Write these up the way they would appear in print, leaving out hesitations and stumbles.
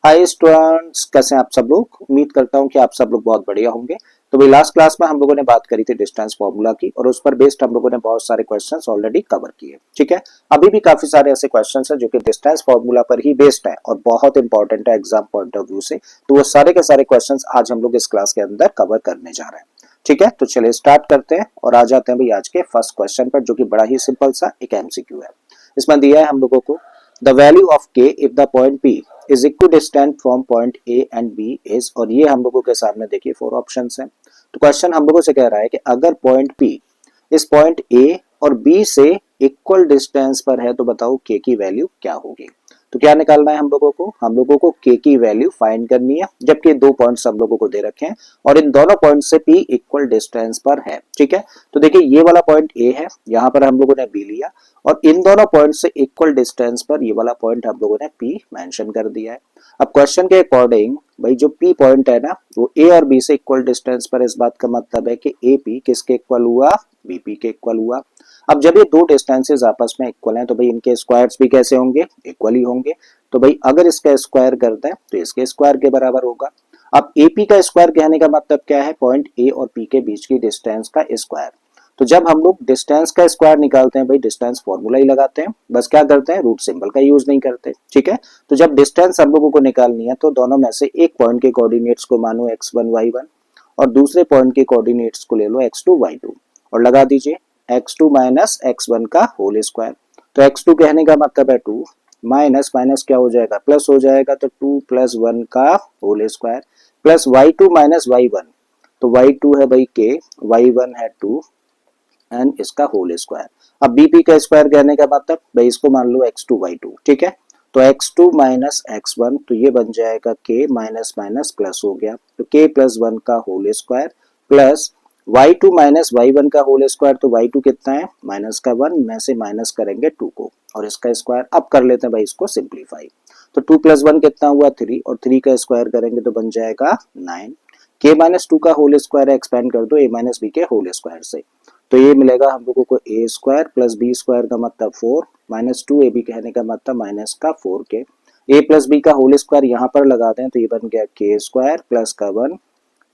Hi students, कैसे हैं आप सब लोग। उम्मीद करता हूं कि आप सब लोग बहुत बढ़िया होंगे। तो भाई लास्ट क्लास में हम लोगों ने बात करी थी डिस्टेंस फार्मूला की और उस पर बेस्ड हम लोगों ने बहुत सारे क्वेश्चंस ऑलरेडी कवर किए। ठीक है, अभी भी काफी सारे ऐसे क्वेश्चंस हैं जो कि डिस्टेंस फार्मूला पर ही बेस्ड है और बहुत इंपॉर्टेंट है एग्जाम पॉइंट ऑफ व्यू से। तो वो सारे के सारे क्वेश्चंस आज हम लोग इस क्लास के अंदर कवर करने जा रहे हैं। ठीक है, तो चलिए स्टार्ट करते हैं और आ जाते हैं भाई आज के फर्स्ट क्वेश्चन पर, जो कि बड़ा ही सिंपल सा एक एमसीक्यू है। इसमें दिया है हम लोगों को the value of k if the point P is equidistant from point A and B is, और ये हम लोगों के सामने देखिए 4 ऑप्शंस हैं। तो क्वेश्चन हम लोगों से कह रहा है कि अगर पॉइंट पी इस पॉइंट ए और बी से इक्वल डिस्टेंस पर है तो बताओ के की वैल्यू क्या होगी। तो क्या निकालना है हम लोगों को के की वैल्यू फाइंड करनी है, जबकि दो पॉइंट्स हम लोगों को दे रखे हैं और इन दोनों पॉइंट से पी इक्वल डिस्टेंस पर है। ठीक है, तो देखिए ये वाला पॉइंट ए है, यहाँ पर हम लोगों ने बी लिया और इन दोनों पॉइंट से इक्वल डिस्टेंस पर ये वाला पॉइंट हम लोगों ने पी मेंशन कर दिया है। अब क्वेश्चन के अकॉर्डिंग भाई जो पी पॉइंट है ना वो ए और बी से इक्वल डिस्टेंस पर, इस बात का मतलब है कि ए पी किसके इक्वल हुआ, बीपी के इक्वल हुआ। अब जब ये दो डिस्टेंसेस आपस में इक्वल हैं तो भाई इनके स्क्वायर्स भी कैसे होंगे, इक्वल ही होंगे। तो भाई अगर इसका स्क्वायर करते हैं तो इसके स्क्वायर के बराबर होगा। अब एपी का स्क्वायर कहने का मतलब क्या है, पॉइंट ए और पी के बीच की डिस्टेंस का स्क्वायर। तो जब हम लोग डिस्टेंस का स्क्वायर निकालते हैं भाई डिस्टेंस फॉर्मूला ही लगाते हैं, बस क्या करते हैं रूट सिंबल का यूज नहीं करते। ठीक है, तो जब डिस्टेंस हम लोगों को निकालनी है तो दोनों में से एक पॉइंट के कोऑर्डिनेट्स को मानो x1 y1 और दूसरे पॉइंट के कोऑर्डिनेट्स को ले लो x2 y2 और लगा दीजिए x2 माइनस x1 का होल स्क्वायर। तो x2 कहने का मतलब है 2 माइनस माइनस क्या हो जाएगा, प्लस हो जाएगा, तो 2 प्लस 1 का whole square plus y2 minus y1। तो y2 है भाई k, y1 है 2 एंड इसका होल स्क्वायर। अब बीपी का स्क्वायर कहने का मतलब भाई इसको मान लो x2 y2। ठीक है, तो x2 माइनस x1 तो ये बन जाएगा k माइनस माइनस प्लस हो गया, तो k प्लस 1 का whole square plus y2 minus y1 का होल स्क्वायर। तो y2 कितना है, माइनस का 1 में से माइनस करेंगे 2 को और इसका स्क्वायर। अब कर लेते हैं भाई इसको सिंप्लीफाई। तो 2 प्लस 1 कितना हुआ 3 और 3 का स्क्वायर करेंगे तो बन जाएगा 9। k माइनस 2 का होल स्क्वायर एक्सपेंड कर दो a माइनस बी के होल स्क्वायर से, तो ये मिलेगा हम लोगों को ए स्क्वायर प्लस बी स्क्वायर का मतलब 4 माइनस 2 ए बी कहने का मतलब माइनस का 4 के। ए प्लस बी का होल स्क्वायर यहाँ पर लगा दें तो ये बन गया के स्क्वायर प्लस का 1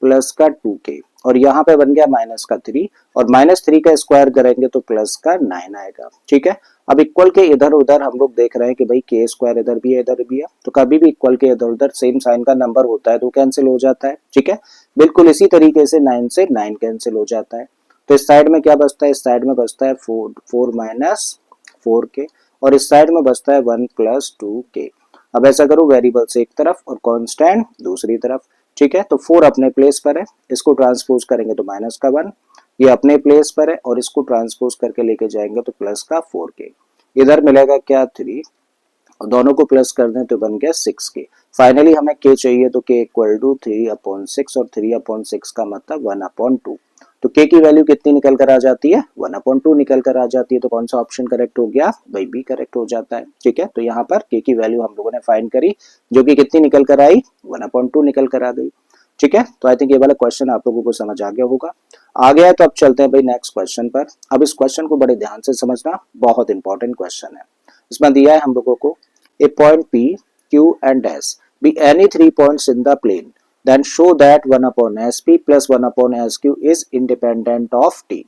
प्लस का 2 के और यहाँ पे बन गया माइनस का 3 और माइनस 3 का स्क्वायर करेंगे तो प्लस का 9 आएगा। ठीक है, अब इक्वल के इधर उधर हम लोग देख रहे हैं कि भाई के स्क्वायर इधर भी है इधर भी है, तो कभी भी इक्वल के इधर उधर सेम साइन का नंबर होता है तो कैंसिल हो जाता है। ठीक है, बिल्कुल इसी तरीके से 9 से 9 कैंसिल हो जाता है। तो इस साइड में क्या बचता है, इस साइड में बचता है 4 माइनस 4 के और इस साइड में बचता है 1 प्लस 2 के। अब ऐसा करो वेरिएबल्स एक तरफ और कांस्टेंट दूसरी तरफ। ठीक है, तो 4 अपने प्लेस पर है, इसको ट्रांसपोज करेंगे तो माइनस का 1, ये अपने प्लेस पर है और इसको ट्रांसपोज करके लेके जाएंगे तो प्लस का 4 के। इधर मिलेगा क्या 3 और दोनों को प्लस कर दें तो बन गया 6 के। फाइनली हमें के चाहिए तो के इक्वल टू 3/6 और 3/6 का मतलब 1/2। तो के की वैल्यू कितनी निकल कर आ जाती है, 1/2 निकल कर आ जाती है। तो कौन सा ऑप्शन करेक्ट हो गया भाई, बी करेक्ट हो जाता है। ठीक है, तो यहाँ पर के की वैल्यू हम लोगों ने फाइंड करी जो कि कितनी निकल कर आई, 1/2 निकल कर आ गई। ठीक है, तो आई थिंक ये वाला क्वेश्चन आप लोगों को समझ आ गया होगा। आ गया है तो अब चलते हैं भाई नेक्स्ट क्वेश्चन पर। अब इस क्वेश्चन को बड़े ध्यान से समझना, बहुत इंपॉर्टेंट क्वेश्चन है। इसमें दिया है हम लोगों को a point P, Q and S be any 3 points in the plane, then show that 1 upon SP plus 1 upon SQ is independent of T।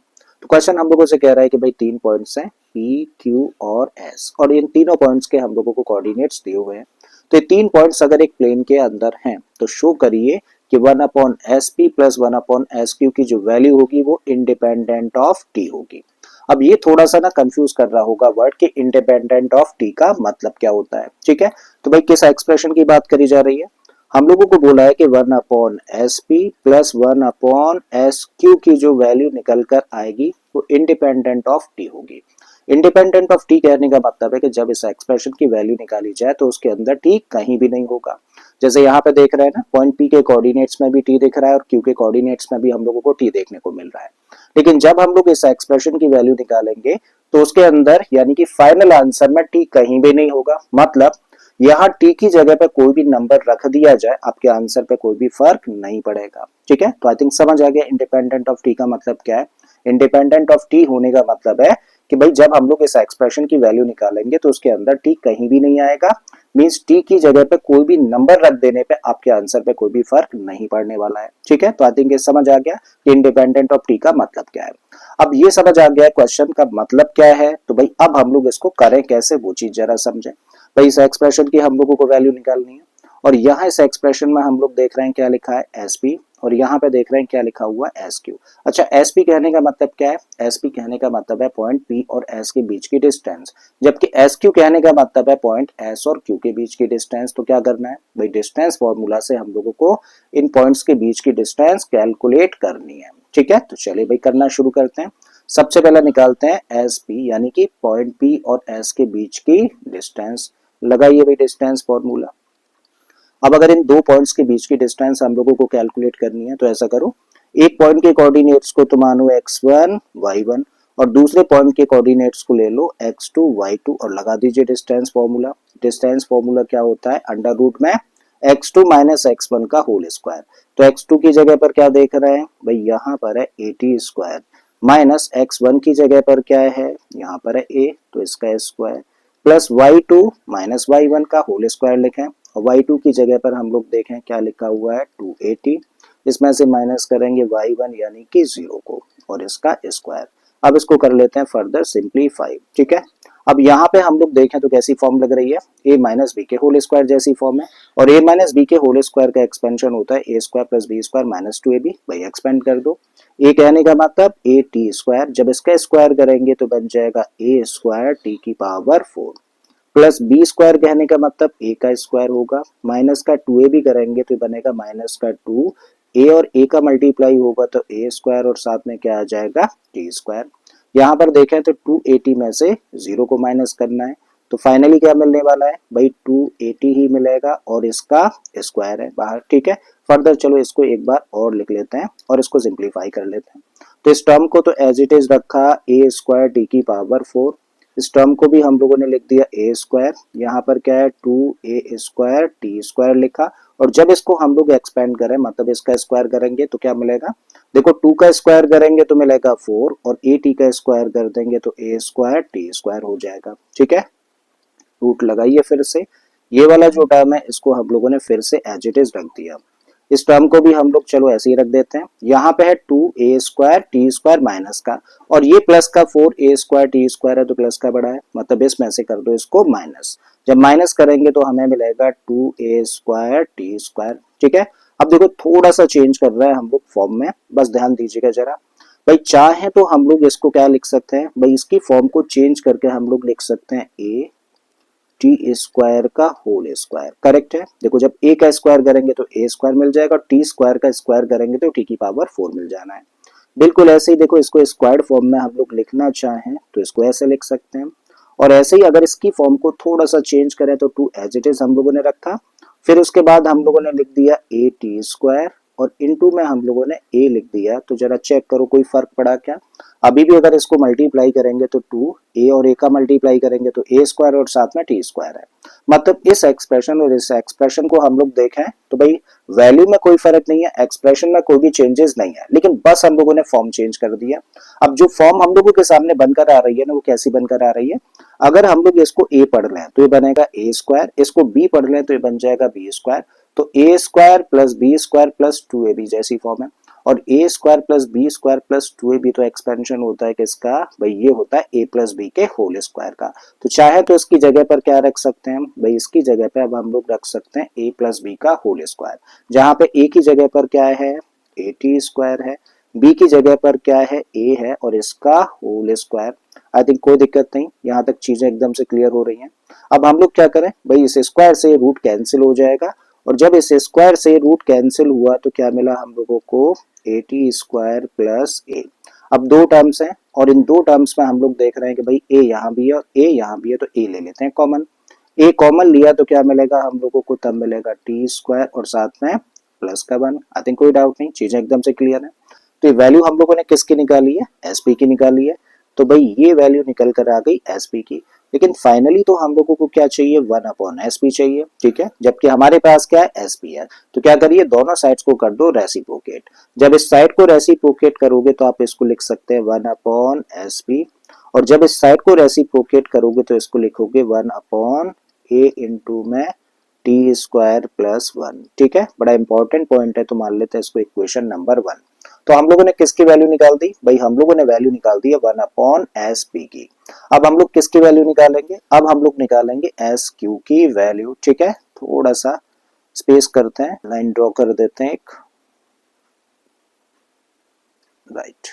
तो क्वेश्चन हम लोगों से कह रहा है कि भाई 3 पॉइंट्स हैं P, Q और S और इन तीनों पॉइंट्स के हम लोगों को कोऑर्डिनेट्स दिए हुए हैं। तो ये 3 पॉइंट्स अगर एक प्लेन के अंदर हैं तो शो करिए कि 1 upon SP plus 1 upon SQ की जो वैल्यू होगी वो इंडिपेंडेंट ऑफ T होगी। अब ये थोड़ा सा ना कंफ्यूज कर रहा होगा वर्ड कि इंडिपेंडेंट ऑफ टी का मतलब क्या होता है। ठीक है, तो भाई किस एक्सप्रेशन की बात करी जा रही है, हम लोगों को बोला है कि 1 upon S P plus 1 upon S Q की जो वैल्यू निकल कर आएगी वो इंडिपेंडेंट ऑफ टी होगी। इंडिपेंडेंट ऑफ टी कहने का मतलब है कि जब इस एक्सप्रेशन की वैल्यू निकाली जाए तो उसके अंदर टी कहीं भी नहीं होगा। जैसे यहाँ पे देख रहे हैं ना, पॉइंट पी के कोऑर्डिनेट्स में भी टी दिख रहा है और क्यू के कोऑर्डिनेट्स में भी हम लोगों को टी देखने को मिल रहा है। लेकिन जब हम लोग इस एक्सप्रेशन की वैल्यू निकालेंगे तो उसके अंदर यानी कि फाइनल आंसर में टी कहीं भी नहीं होगा। मतलब यहाँ टी की जगह पे कोई भी नंबर रख दिया जाए आपके आंसर पे कोई भी फर्क नहीं पड़ेगा। ठीक है, तो आई थिंक समझ आ गया इंडिपेंडेंट ऑफ टी का मतलब क्या है। इंडिपेंडेंट ऑफ टी होने का मतलब है कि भाई जब हम लोग इस एक्सप्रेशन की वैल्यू निकालेंगे तो उसके अंदर टी कहीं भी नहीं आएगा, मींस टी की जगह पे कोई भी नंबर रख देने पे आपके आंसर पे कोई भी फर्क नहीं पड़ने वाला है। ठीक है, तो आई थिंक ये समझ आ गया कि इंडिपेंडेंट ऑफ टी का मतलब क्या है। अब ये समझ आ गया क्वेश्चन का मतलब क्या है, तो भाई अब हम लोग इसको करें कैसे वो चीज जरा समझें। भाई इस एक्सप्रेशन की हम लोगों को वैल्यू निकालनी है, और यहाँ इस एक्सप्रेशन में हम लोग देख रहे हैं क्या लिखा है एस पी, और यहाँ पे देख रहे हैं क्या लिखा हुआ है एस क्यू। अच्छा, एस पी कहने का मतलब क्या है? एस पी कहने का मतलब है पॉइंट पी और एस के बीच की डिस्टेंस, जबकि एस क्यू कहने का मतलब है पॉइंट एस और क्यू के बीच की डिस्टेंस। तो क्या करना है भाई, डिस्टेंस फॉर्मूला से हम लोगों को इन पॉइंट्स के बीच की डिस्टेंस कैलकुलेट करनी है। ठीक है, तो चलिए भाई करना शुरू करते हैं। सबसे पहले निकालते हैं एस पी, यानी कि पॉइंट पी और एस के बीच की डिस्टेंस। लगाइए भाई डिस्टेंस फॉर्मूला। अब अगर इन दो पॉइंट्स के बीच की डिस्टेंस हम लोगों को कैलकुलेट करनी है, तो ऐसा करो, एक पॉइंट के कोऑर्डिनेट्स को तो मानो x1 y1, और दूसरे पॉइंट के कोऑर्डिनेट्स को ले लो x2 y2 और लगा दीजिए डिस्टेंस फॉर्मूला। डिस्टेंस फॉर्मूला क्या होता है? अंडर रूट में x2 माइनस x1 का होल स्क्वायर। तो x2 की जगह पर क्या देख रहे हैं भाई, यहाँ पर है a स्क्वायर, माइनस x1 की जगह पर क्या है, यहाँ पर है a, तो इसका square, plus y2 minus y1 का होल स्क्वायर लिखें, और y2 की जगह पर हम लोग देखें क्या लिखा हुआ है 280, इसमें से माइनस करेंगे y1 यानी कि 0 को, और इसका स्क्वायर। अब इसको कर लेते हैं फर्दर सिंप्लीफाई। ठीक है, अब यहाँ पे हम लोग देखें तो कैसी फॉर्म लग रही है, a माइनस बी के होल स्क्वायर जैसी फॉर्म है, और a माइनस बी के होल स्क्वायर का एक्सपेंशन होता है a square plus b square minus 2ab। भाई एक्सपेंड कर दो, a कहने का मतलब a टी स्क्वायर, जब इसका स्क्वायर करेंगे तो बन जाएगा a स्क्वायर टी की पावर 4, प्लस बी स्क्वायर कहने का मतलब ए का स्क्वायर होगा, माइनस का 2a भी करेंगे तो बनेगा माइनस का 2, ए और ए का मल्टीप्लाई होगा तो ए स्क्वायर, और साथ में क्या आ जाएगा टी स्क्वायर। यहाँ पर देखें तो 280 में से 0 को माइनस करना है, तो फाइनली क्या मिलने वाला है भाई, 280 ही मिलेगा, और इसका स्क्वायर है बाहर। ठीक है, फर्दर चलो इसको एक बार और लिख लेते हैं और इसको सिंप्लीफाई कर लेते हैं। तो इस टर्म को तो एज इट इज रखा ए स्क्वायर टी की पावर 4, इस टर्म को भी हम लोगों ने लिख दिया ए स्क्वायर, यहाँ पर क्या है 2a स्क्वायर टी स्क्वायर लिखा, और जब इसको हम लोग एक्सपेंड करें मतलब इसका स्क्वायर करेंगे तो क्या मिलेगा, देखो 2 का स्क्वायर करेंगे तो मिलेगा 4, और ए टी का स्क्वायर कर देंगे तो ए स्क्वायर टी स्क्वायर हो जाएगा। ठीक है, रूट लगाइए फिर से, ये वाला जो टर्म है इसको हम लोगों ने फिर से एज इट इज रख दिया। इस टर्म को भी हम लोग चलो ऐसे ही रख देते हैं, यहाँ पे है 2a square T square minus का, और ये प्लस का 4a स्क्वायर टी स्क्वायर है तो प्लस का बड़ा है, मतलब इसमें से कर दो इसको माइनस, जब माइनस करेंगे तो हमें मिलेगा 2a स्क्वायर टी स्क्वायर। ठीक है, अब देखो थोड़ा सा चेंज कर रहा है हम लोग फॉर्म में, बस ध्यान दीजिएगा जरा। भाई चाहे तो हम लोग इसको क्या लिख सकते हैं भाई, इसकी फॉर्म को चेंज करके हम लोग लिख सकते हैं a टी स्क्वायर का होल स्क्वायर। करेक्ट है, देखो जब a का स्क्वायर करेंगे तो a स्क्वायर मिल जाएगा, और टी स्क्वायर का स्क्वायर करेंगे तो t की पावर 4 मिल जाना है। बिल्कुल ऐसे ही देखो, इसको स्क्वायर्ड फॉर्म में हम लोग लिखना चाहें तो इसको ऐसे लिख सकते हैं, और ऐसे ही अगर इसकी फॉर्म को थोड़ा सा चेंज करें तो 2 एज इट इज हम लोगों ने रखा, फिर उसके बाद हम लोगों ने लिख दिया a टी स्क्वायर, और इनटू में हम लोगों ने a लिख दिया, तो जरा चेक करो कोई फर्क पड़ा क्या। अभी भी अगर इसको मल्टीप्लाई करेंगे तो 2a और a का मल्टीप्लाई करेंगे तो a स्क्वायर और साथ में टी स्क्वायर है, मतलब इस एक्सप्रेशन और इस एक्सप्रेशन को हम लोग देखें तो भाई वैल्यू में कोई फर्क नहीं है, एक्सप्रेशन में कोई भी चेंजेस नहीं है, लेकिन बस हम लोगों ने फॉर्म चेंज कर दिया। अब जो फॉर्म हम लोगों के सामने बनकर आ रही है ना, वो कैसी बनकर आ रही है, अगर हम लोग इसको a पढ़ लें तो ये बनेगा a स्क्वायर, इसको b पढ़ लें तो ये बन जाएगा b स्क्वायर, तो a square plus b square plus 2ab जैसी फॉर्म है, और a square plus b square plus 2ab तो एक्सपेंशन होता है किसका भाई, ये होता है a प्लस बी के होल स्क्वायर का। तो चाहे तो इसकी जगह पर क्या रख सकते हैं भाई, इसकी जगह पे अब हम लोग रख सकते हैं a प्लस बी का होल स्क्वायर, जहां पे a की जगह पर क्या है a टी स्क्वायर है, b की जगह पर क्या है a है, और इसका होल स्क्वायर। आई थिंक कोई दिक्कत नहीं, यहाँ तक चीजें एकदम से क्लियर हो रही हैं। अब हम लोग क्या करें भाई, इस स्क्वायर से रूट कैंसिल हो जाएगा, और जब इस स्क्वायर से रूट कैंसिल हुआ तो क्या मिला हम लोगों को ए टी स्क्वायर प्लस ए। अब दो टर्म्स हैं, और इन दो टर्म्स में हम लोग देख रहे हैं कि भाई ए यहाँ भी है और ए यहाँ भी है, तो ए ले लेते हैं कॉमन। ए कॉमन लिया तो क्या मिलेगा हम लोगों को, तब मिलेगा टी स्क्वायर और साथ में प्लस का 1। आई थिंक कोई डाउट नहीं, चीजें एकदम से क्लियर है। तो ये वैल्यू हम लोगों ने किसकी निकाली है, एसपी की निकाली है, तो भाई ये वैल्यू निकल कर आ गई एसपी की। लेकिन फाइनली तो हम लोगों को क्या चाहिए, 1 अपॉन एसपी चाहिए। ठीक है, जबकि हमारे पास क्या है एसपी है, तो क्या करिए दोनों साइड्स को कर दो रेसिप्रोकेट। जब इस साइड को रेसिप्रोकेट करोगे तो आप इसको लिख सकते हैं 1 अपॉन एसपी, और जब इस साइड को रेसिप्रोकेट करोगे तो इसको लिखोगे 1 अपॉन ए इंटू में टी स्क्वायर प्लस 1। ठीक है, बड़ा इंपॉर्टेंट पॉइंट है, तो मान लेते हैं इसको इक्वेशन नंबर 1। तो हम लोगों ने किसकी वैल्यू निकाल दी भाई, हम लोगों ने वैल्यू निकाल दी है 1 अपॉन एस पी की। अब हम लोग किसकी वैल्यू निकालेंगे, अब हम लोग निकालेंगे एस क्यू की वैल्यू। ठीक है, थोड़ा सा स्पेस करते हैं, लाइन ड्रॉ कर देते हैं एक, राइट।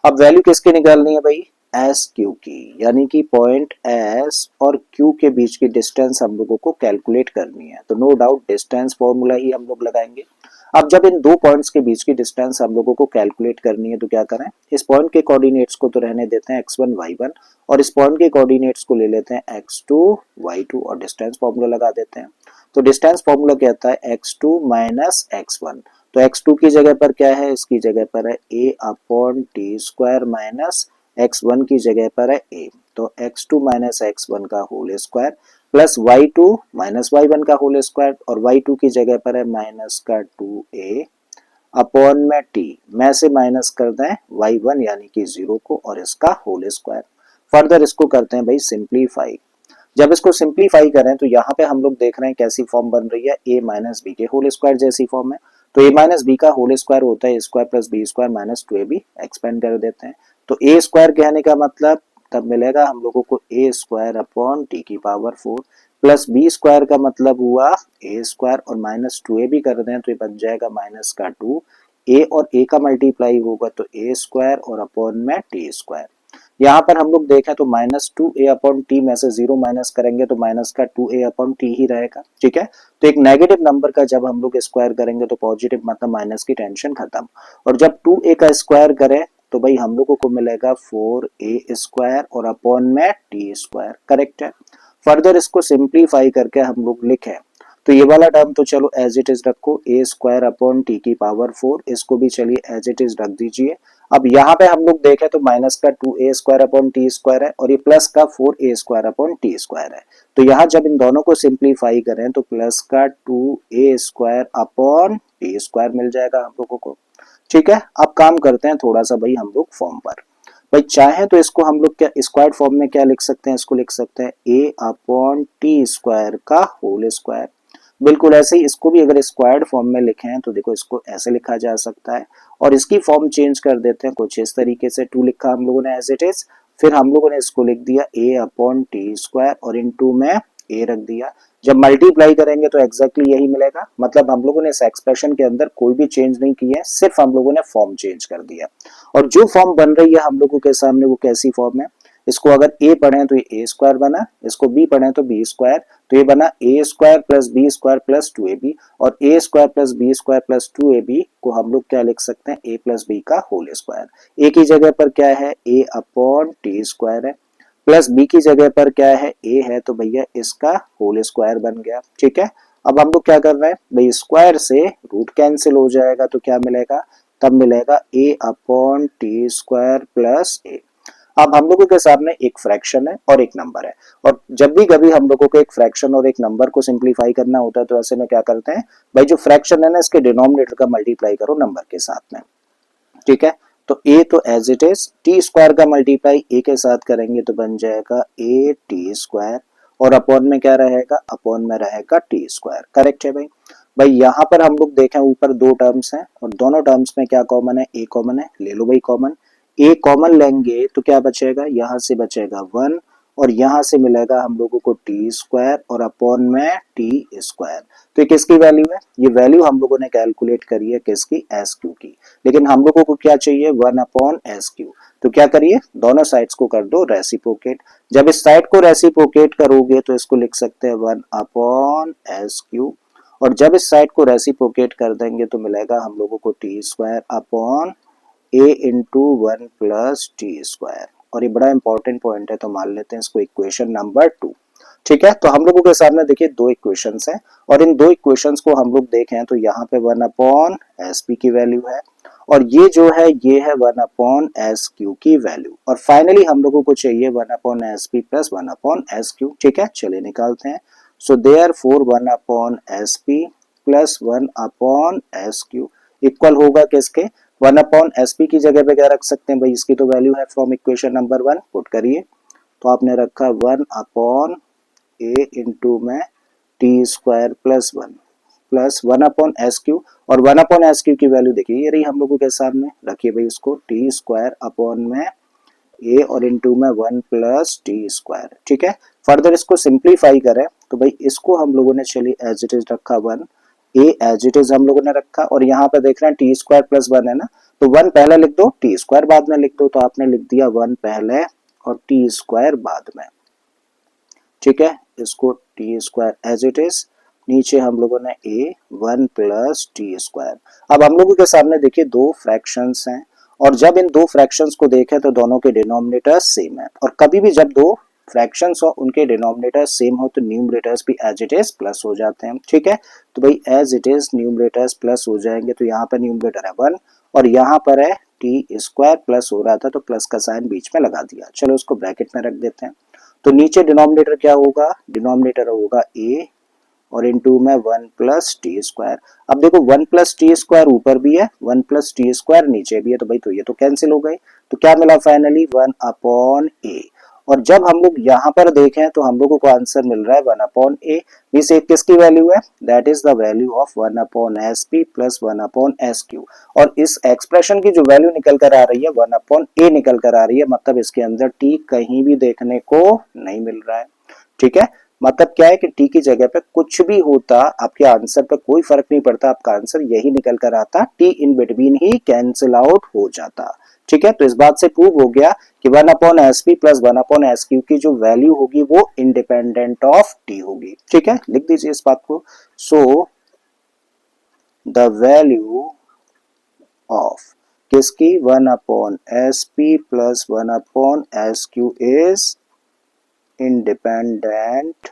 अब वैल्यू किसकी निकालनी है भाई, एस क्यू की, यानी कि पॉइंट एस और क्यू के बीच की डिस्टेंस हम लोगों को कैलकुलेट करनी है। तो नो डाउट डिस्टेंस फॉर्मूला ही हम लोग लगाएंगे। अब जब इन दो पॉइंट्स के बीच की डिस्टेंस हम लोगों को कैलकुलेट करनी है तो क्या करें, इस पॉइंट के कोऑर्डिनेट्स को तो रहने देते हैं x1 y1 और इस पॉइंट के कोऑर्डिनेट्स को ले लेते हैं x2 y2 और डिस्टेंस फॉर्मूला लगा देते हैं। तो डिस्टेंस फॉर्मूला कहता है x2 माइनस x1। तो x2 की जगह पर क्या है, इसकी जगह पर है a upon T square minus x1 की जगह पर है a। तो x2 माइनस x1 का whole square plus y2 minus y1 का होल स्क्वायर और y2 की जगह पर है माइनस का 2a अपॉन में t, में से माइनस कर दें y1 यानी कि 0 को और इसका होल स्क्वायर। फर्दर इसको करते हैं भाई सिंप्लीफाई। जब इसको सिंप्लीफाई करें तो यहाँ पे हम लोग देख रहे हैं कैसी फॉर्म बन रही है, a माइनस बी के होल स्क्वायर जैसी फॉर्म है। तो a माइनस बी का होल स्क्वायर होता है a square plus b square minus 2ab, expand कर देते हैं। तो a स्क्वायर कहने का मतलब तब मिलेगा हम लोगों को a स्क्वायर अपॉन टी की पावर 4 प्लस बी स्क्वायर का मतलब हुआ a स्क्वायर और माइनस 2ab कर दें तो ये बन जाएगा माइनस का 2, a और a का मल्टीप्लाई होगा तो a स्क्वायर और अपॉन में टी स्क्वायर। यहाँ पर हम लोग देखें तो माइनस 2a अपॉन टी में से 0 माइनस करेंगे तो माइनस का 2a अपॉन टी ही रहेगा। ठीक है, तो एक नेगेटिव नंबर का जब हम लोग स्क्वायर करेंगे तो पॉजिटिव मतलब माइनस की टेंशन खत्म। और जब 2a का स्क्वायर करें तो भाई हम लोगों को मिलेगा 4a स्क्वायर और अपॉन में टी स्क्वायर। करेक्ट है। फर्दर इसको सिंप्लीफाई करके हम लोग लिखें तो ये वाला टर्म तो चलो एज इट इज रखो, a स्क्वायर अपॉन टी की पावर 4, इसको भी चलिए एज इट इज रख दीजिए। अब यहाँ पे हम लोग देखें तो माइनस का 2a square upon T square है और ये प्लस का 4a square upon T square है। तो यहाँ जब इन दोनों को सिंप्लीफाई करें तो प्लस का 2a square upon T square मिल जाएगा हम लोगों को। ठीक है, अब काम करते हैं थोड़ा सा भाई हम लोग फॉर्म पर। भाई चाहे तो इसको हम लोग क्या स्क्वायर फॉर्म में क्या लिख सकते हैं, इसको लिख सकते हैं a अपॉन टी स्क्वायर का होल स्क्वायर। बिल्कुल ऐसे ही इसको भी अगर स्क्वायर्ड फॉर्म में लिखें तो देखो इसको ऐसे लिखा जा सकता है और इसकी फॉर्म चेंज कर देते हैं कुछ इस तरीके से। 2 लिखा हम लोगों ने एज इट इज, फिर हम लोगों ने इसको लिख दिया a अपॉन टी स्क्वायर और इनटू में a रख दिया। जब मल्टीप्लाई करेंगे तो एग्जैक्टली यही मिलेगा, मतलब हम लोगों ने इस एक्सप्रेशन के अंदर कोई भी चेंज नहीं किया है, सिर्फ हम लोगों ने फॉर्म चेंज कर दिया। और जो फॉर्म बन रही है हम लोगों के सामने वो कैसी फॉर्म है, इसको अगर a पढ़ें तो ये a स्क्वायर बना, इसको b पढ़ें तो b स्क्वायर, तो ये बना a square plus b square plus 2ab और a square plus b square plus 2ab को हम लोग क्या लिख सकते हैं, a प्लस बी का होल स्क्वायर। a की जगह पर क्या है a अपॉन टी स्क्वायर है, प्लस b की जगह पर क्या है a है तो भैया इसका होल स्क्वायर बन गया। ठीक है, अब हम लोग क्या कर रहे हैं भाई, स्क्वायर से रूट कैंसिल हो जाएगा तो क्या मिलेगा, तब मिलेगा a upon T square plus a। अब हम लोगों के सामने एक फ्रैक्शन है और एक नंबर है, और जब भी कभी हम लोगों को एक फ्रैक्शन और एक नंबर को सिंप्लीफाई करना होता है तो ऐसे में क्या करते हैं भाई, जो फ्रैक्शन है ना इसके डिनोमिनेटर का मल्टीप्लाई करो नंबर के साथ में। ठीक है, तो a तो as it is, t square का मल्टीप्लाई a के साथ करेंगे तो बन जाएगा a टी स्क्वायर और अपॉन में क्या रहेगा, अपॉन में रहेगा टी स्क्वायर। करेक्ट है भाई। भाई यहाँ पर हम लोग देखें ऊपर दो टर्म्स हैं और दोनों टर्म्स में क्या कॉमन है, a कॉमन है, ले लो भाई कॉमन। a कॉमन लेंगे तो क्या बचेगा, यहाँ से बचेगा 1 और यहाँ से मिलेगा हम लोगों को टी स्क्वायर और अपॉन में टी स्क्वायर। तो ये किसकी वैल्यू है, ये वैल्यू हम लोगों ने कैलकुलेट करी है किसकी, एस क्यू की। लेकिन हम लोगों को क्या चाहिए, 1 अपॉन एस क्यू। तो क्या करिए, दोनों साइड्स को कर दो रेसिप्रोकेट। जब इस साइड को रेसिप्रोकेट करोगे तो इसको लिख सकते हैं 1 अपॉन एस क्यू, और जब इस साइड को रेसिप्रोकेट कर देंगे तो मिलेगा हम लोगों को T square upon a into 1 plus t square. और ये बड़ा इंपॉर्टेंट पॉइंट है तो मान लेते हैं इसको इक्वेशन नंबर 2। ठीक है, तो हम लोगों के सामने देखिए दो इक्वेशंस हैं और इन दो इक्वेशंस को हम लोग देखें तो यहाँ पे 1 अपॉन एस पी की वैल्यू है और ये जो है ये है 1 अपॉन एस क्यू की वैल्यू, और फाइनली हम लोगों को चाहिए 1 upon S P plus 1 upon S Q. ठीक है, चलिए निकालते हैं। So therefore 1 upon S P plus 1 upon S Q equal होगा किसके, 1 अपॉन एस पी की जगह पे क्या रख सकते हैं भाई, इसकी तो वैल्यू है फ्रॉम इक्वेशन नंबर 1, पुट करिए तो आपने रखा 1 अपॉन ए इंटू में T square plus one upon S Q, और वन अपॉन एस क्यू की वैल्यू देखिए ये रही हम लोगों के सामने, रखिए भाई इसको टी स्क्वायर अपॉन में ए और इंटू में वन प्लस टी स्क्वायर। ठीक है, फर्दर इसको सिंप्लीफाई करें तो भाई इसको हम लोगों ने चलिए एज इट इज रखा one, a as it is हम लोगों ने रखा, और यहाँ पे देख रहे हैं टी स्क्वायर प्लस वन है ना, तो वन पहले लिख दो टी स्क्वायर बाद में लिख दो, तो आपने लिख दिया वन पहले और टी स्क्वायर बाद में। ठीक है, इसको t square as it is, नीचे हम लोगों ने a one plus t square. अब हम लोगों के सामने देखिए दो फ्रैक्शंस हैं, और जब इन दो फ्रैक्शंस को देखें तो दोनों के डिनोमिनेटर सेम है, और कभी भी जब दो फ्रैक्शंस हो उनके डिनोमिनेटर सेम हो तो न्यूमरेटर्स भी एज इट इज प्लस हो जाते हैं। ठीक है, तो भाई as it is numerators plus हो जाएंगे, तो यहाँ पर न्यूमरेटर है वन और यहाँ पर है टी स्क्वायर, प्लस हो रहा था तो प्लस का साइन बीच में लगा दिया। चलो उसको ब्रैकेट में रख देते हैं, तो नीचे डिनोमिनेटर क्या होगा, डिनोमिनेटर होगा ए और इंटू में वन प्लस टी स्क्वायर। अब देखो वन प्लस टी स्क्वायर ऊपर भी है, वन प्लस टी स्क्वायर नीचे भी है, तो भाई तो ये तो कैंसिल हो गए, तो क्या मिला फाइनली वन अपॉन ए। और जब हम लोग यहाँ पर देखें तो हम लोगों को आंसर मिल रहा है वन अपॉन ए, मींस ए किसकी वैल्यू है, that is the value of one upon S P plus one upon S Q. और इस एक्सप्रेशन की जो वैल्यू निकल कर आ रही है वन अपॉन ए निकल कर आ रही है, मतलब इसके अंदर टी कहीं भी देखने को नहीं मिल रहा है। ठीक है, मतलब क्या है कि टी की जगह पे कुछ भी होता आपके आंसर पे कोई फर्क नहीं पड़ता, आपका आंसर यही निकल कर आता, T in between he cancel out हो जाता। ठीक है, तो इस बात से प्रूव हो गया कि one upon S P plus one upon S Q की जो वैल्यू होगी वो इंडिपेंडेंट ऑफ टी होगी। ठीक है, लिख दीजिए इस बात को, सो द वैल्यू ऑफ किसकी, one upon S P plus one upon S Q is independent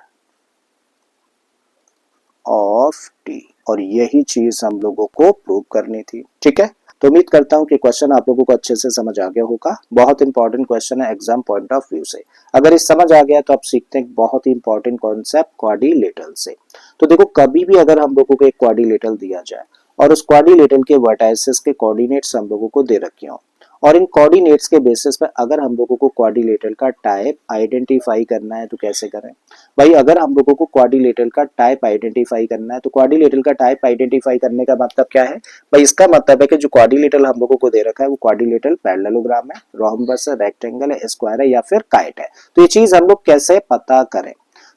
of T, और यही चीज हम लोगों को प्रूव करनी थी। ठीक है, तो उम्मीद करता हूं कि क्वेश्चन आप लोगों को अच्छे से समझ आ गया होगा। बहुत इंपॉर्टेंट क्वेश्चन है एग्जाम पॉइंट ऑफ व्यू से, अगर इस समझ आ गया तो आप सीखते हैं बहुत ही इंपॉर्टेंट कॉन्सेप्ट क्वाड्रिलेटरल से। तो देखो कभी भी अगर हम लोगों को एक क्वाड्रिलेटरल दिया जाए और उस क्वाड्रिलेटरल के वर्टाइसेस के कोऑर्डिनेट्स हम लोगों को दे रखे हों, और इन कोऑर्डिनेट्स के बेसिस पे अगर हम लोगों को क्वाड्रिलेटरल का टाइप आइडेंटिफाई करना है तो कैसे करें भाई, अगर हम लोगों को क्वाड्रिलेटरल का टाइप आइडेंटिफाई करना है तो क्वाड्रिलेटरल का टाइप आइडेंटिफाई करने का मतलब क्या है भाई, इसका मतलब है कि जो क्वाड्रिलेटरल हम लोगों को दे रखा है वो क्वाड्रिलेटरल पैरेललोग्राम है, रोम्बस है, रेक्टेंगल है, स्क्वायर है या फिर काइट है। तो ये चीज हम लोग कैसे पता करें,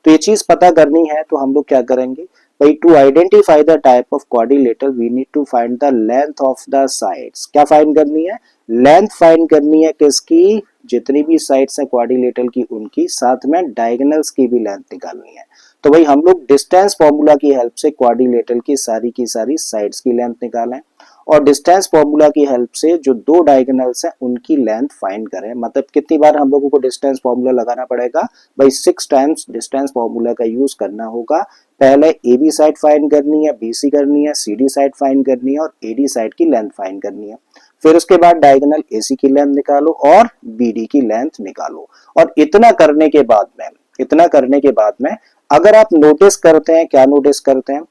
तो ये चीज पता करनी है तो हम लोग क्या करेंगे भाई, to identify the type of quadrilateral we need to find the length of the sides. क्या फाइंड करनी है, लेंथ फाइंड करनी है किसकी, जितनी भी साइड्स हैं क्वाड्रिलेटरल की उनकी, साथ में डायगोनल्स की भी लेंथ निकालनी है। तो भाई हम लोग डिस्टेंस फॉर्मूला की हेल्प से क्वाड्रिलेटरल की सारी साइड्स की लेंथ निकालें, और डिस्टेंस फॉर्मूला की हेल्प से जो दो डायगोनल्स हैं उनकी लेंथ फाइंड करें। मतलब कितनी बार हम लोगों को डिस्टेंस फॉर्मूला लगाना पड़ेगा भाई, 6 टाइम्स डिस्टेंस फॉर्मूला का यूज करना होगा। पहले ए बी साइड फाइंड करनी है, बी सी करनी है, सी डी साइड फाइंड करनी है और ए डी साइड की लेंथ फाइंड करनी है। फिर उसके बाद डायगोनल एसी की लेंथ निकालो और बीडी की लेंथ निकालो। और इतना करने के बाद में अगर आप नोटिस करते हैं, क्या नोटिस करते हैं,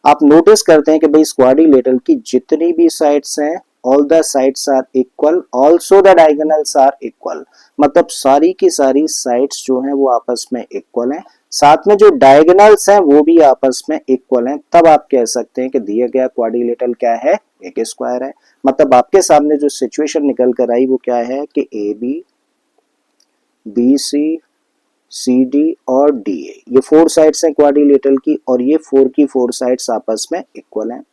आप नोटिस करते हैं कि भाई क्वाड्रिलेटरल की जितनी भी साइड्स हैं all the sides are equal, also the diagonals are equal. मतलब सारी की सारी साइड्स जो हैं वो आपस में इक्वल हैं, साथ में जो डायगोनल्स हैं वो भी आपस में इक्वल हैं। तब आप कह सकते हैं कि दिया गया क्वाड्रिलेटरल क्या है, एक स्क्वायर है। मतलब आपके सामने जो सिचुएशन निकल कर आई वो क्या है कि A B, B C, C D और डी ए, ये 4 साइड्स हैं क्वाड्रिलेटरल की, और ये 4 की 4 साइड्स आपस में इक्वल हैं।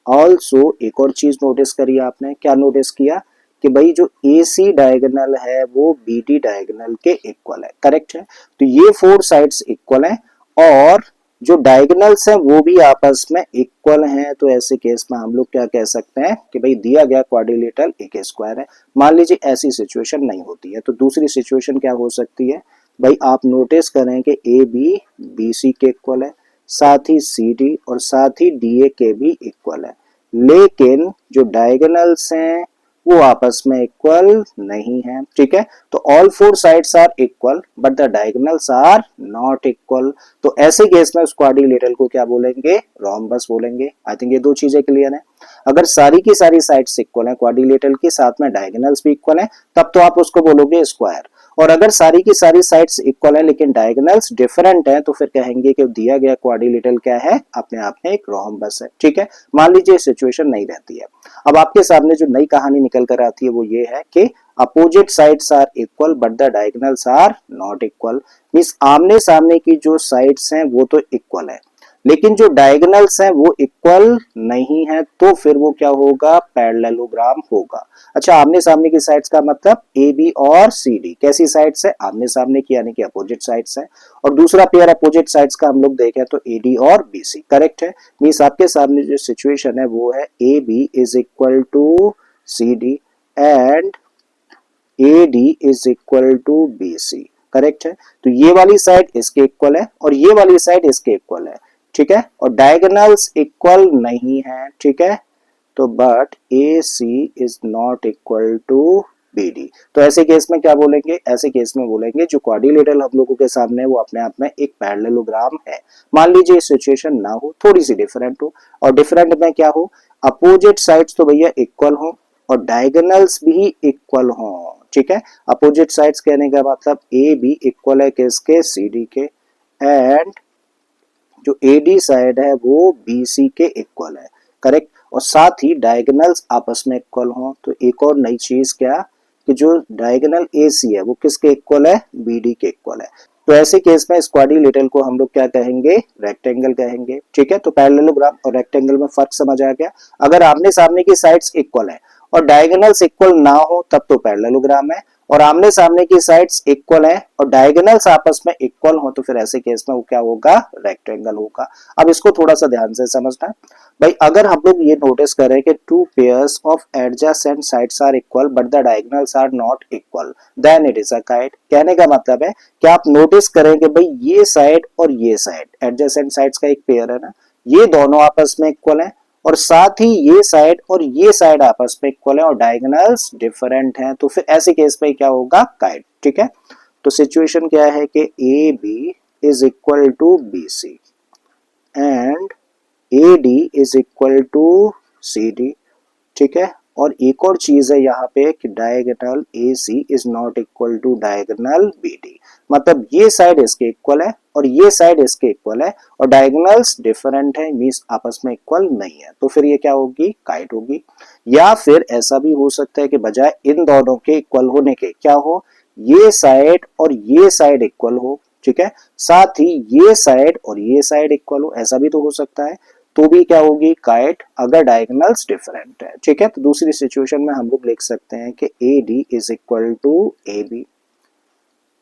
ऑल्सो एक और चीज नोटिस करी आपने, क्या नोटिस किया कि भाई जो ए सी डायगोनल है वो बी डी डायगोनल के इक्वल है, करेक्ट है। तो ये 4 साइड्स इक्वल हैं और जो डायगोनल्स हैं वो भी आपस में इक्वल हैं। तो ऐसे केस में हम लोग क्या कह सकते हैं कि भाई दिया गया क्वाड्रिलेटरल एक स्क्वायर है। मान लीजिए ऐसी सिचुएशन नहीं होती है तो दूसरी सिचुएशन क्या हो सकती है भाई, आप नोटिस करें कि ए बी बी सी के इक्वल है, साथ ही सी डी और साथ ही डी ए के भी इक्वल है, लेकिन जो डायगोनल्स हैं वो आपस में इक्वल नहीं है। ठीक है, तो all 4 sides are equal but the diagonals are not equal. तो ऐसे केस में उस क्वाड्रिलेटरल को क्या बोलेंगे, रोम्बस बोलेंगे। आई थिंक ये दो चीजें क्लियर है। अगर सारी की सारी साइड्स इक्वल है क्वाड्रिलेटरल के, साथ में डायगोनल्स भी इक्वल है, तब तो आप उसको बोलोगे स्क्वायर। और अगर सारी की सारी साइड्स इक्वल है लेकिन डायगोनल्स डिफरेंट है तो फिर कहेंगे कि दिया गया क्वाड्रिलेटरल क्या है, अपने आप में एक रोम्बस है। ठीक है, मान लीजिए सिचुएशन नहीं रहती है। अब आपके सामने जो नई कहानी निकल कर आती है वो ये है कि opposite sides are equal but the diagonals are not equal. Means आमने सामने की जो साइड्स हैं वो तो इक्वल है लेकिन जो डायगोनल्स हैं वो इक्वल नहीं है, तो फिर वो क्या होगा, पैरेललोग्राम होगा। अच्छा, आमने सामने की साइड्स का मतलब ए बी और सी डी कैसी साइड्स है, आमने सामने की यानी कि अपोजिट साइड्स है। और दूसरा पेयर अपोजिट साइड्स का हम लोग देखें तो ए डी और बी सी करेक्ट है। मींस आपके सामने जो सिचुएशन है वो है A B is equal to C D and A D is equal to B C correct है। तो ये वाली साइड इसके इक्वल है और ये वाली साइड इसके इक्वल है। ठीक है, और डायगोनल्स इक्वल नहीं है। ठीक है, तो but A C is not equal to B D. तो ऐसे केस में क्या बोलेंगे, ऐसे केस में बोलेंगे जो क्वाड्रिलेटरल हम लोगों के सामने वो अपने आप में एक पैरेललोग्राम है। मान लीजिए सिचुएशन ना हो, थोड़ी सी डिफरेंट हो, और डिफरेंट में क्या हो, अपोजिट साइड्स तो भैया इक्वल हो और डायगोनल्स भी इक्वल हो। ठीक है, अपोजिट साइड्स कहने का मतलब ए बी इक्वल है किसके, सी डी के, एंड जो ए डी साइड है वो बी सी के इक्वल है करेक्ट, और साथ ही डायगोनल्स आपस में इक्वल हो। तो एक और नई चीज क्या कि जो डायगोनल ए सी है वो किसके इक्वल है, बी डी के इक्वल है। तो ऐसे केस में इस क्वाड्रिलेटरल को हम लोग क्या कहेंगे, रेक्टेंगल कहेंगे। ठीक है, तो पैरेललोग्राम और रेक्टेंगल में फर्क समझ आ गया। अगर आमने सामने की साइड्स इक्वल है और डायगोनल्स इक्वल ना हो तब तो पैरेललोग्राम है, और आमने सामने की साइड्स इक्वल है और डायगोनल्स आपस में इक्वल हो तो फिर ऐसे केस में वो क्या होगा, रेक्टेंगल होगा। अब इसको थोड़ा सा ध्यान से समझना भाई। अगर हम लोग ये नोटिस करें कि two pairs of adjacent sides are equal but the diagonals are not equal then it is a kite. कहने का मतलब है कि आप नोटिस करें कि भाई ये साइड और ये साइड एडजेसेंट साइड्स का एक पेयर है ना, ये दोनों आपस में इक्वल है और साथ ही ये साइड और ये साइड आपस में इक्वल है और डायगोनल्स डिफरेंट हैं, तो फिर ऐसे केस में क्या होगा, काइट। ठीक है, तो सिचुएशन क्या है कि A B is equal to B C and A D is equal to C D. ठीक है, और एक और चीज है यहाँ पे कि diagonal A C is not equal to diagonal B D, मतलब ये साइड इसके इक्वल है और ये साइड इसके इक्वल है और डायगोनल्स डिफरेंट है, मींस आपस में इक्वल नहीं है, तो फिर ये क्या होगी, काइट होगी। या फिर ऐसा भी हो सकता है कि बजाय इन दोनों के इक्वल होने के क्या हो, ये साइड और ये साइड इक्वल हो। ठीक है, साथ ही ये साइड और ये साइड इक्वल हो, ऐसा भी तो हो सकता है, तो भी क्या होगी, काइट, अगर डायगोनल्स डिफरेंट है। ठीक है, तो दूसरी सिचुएशन में हम लोग लिख सकते हैं कि A D is equal to A B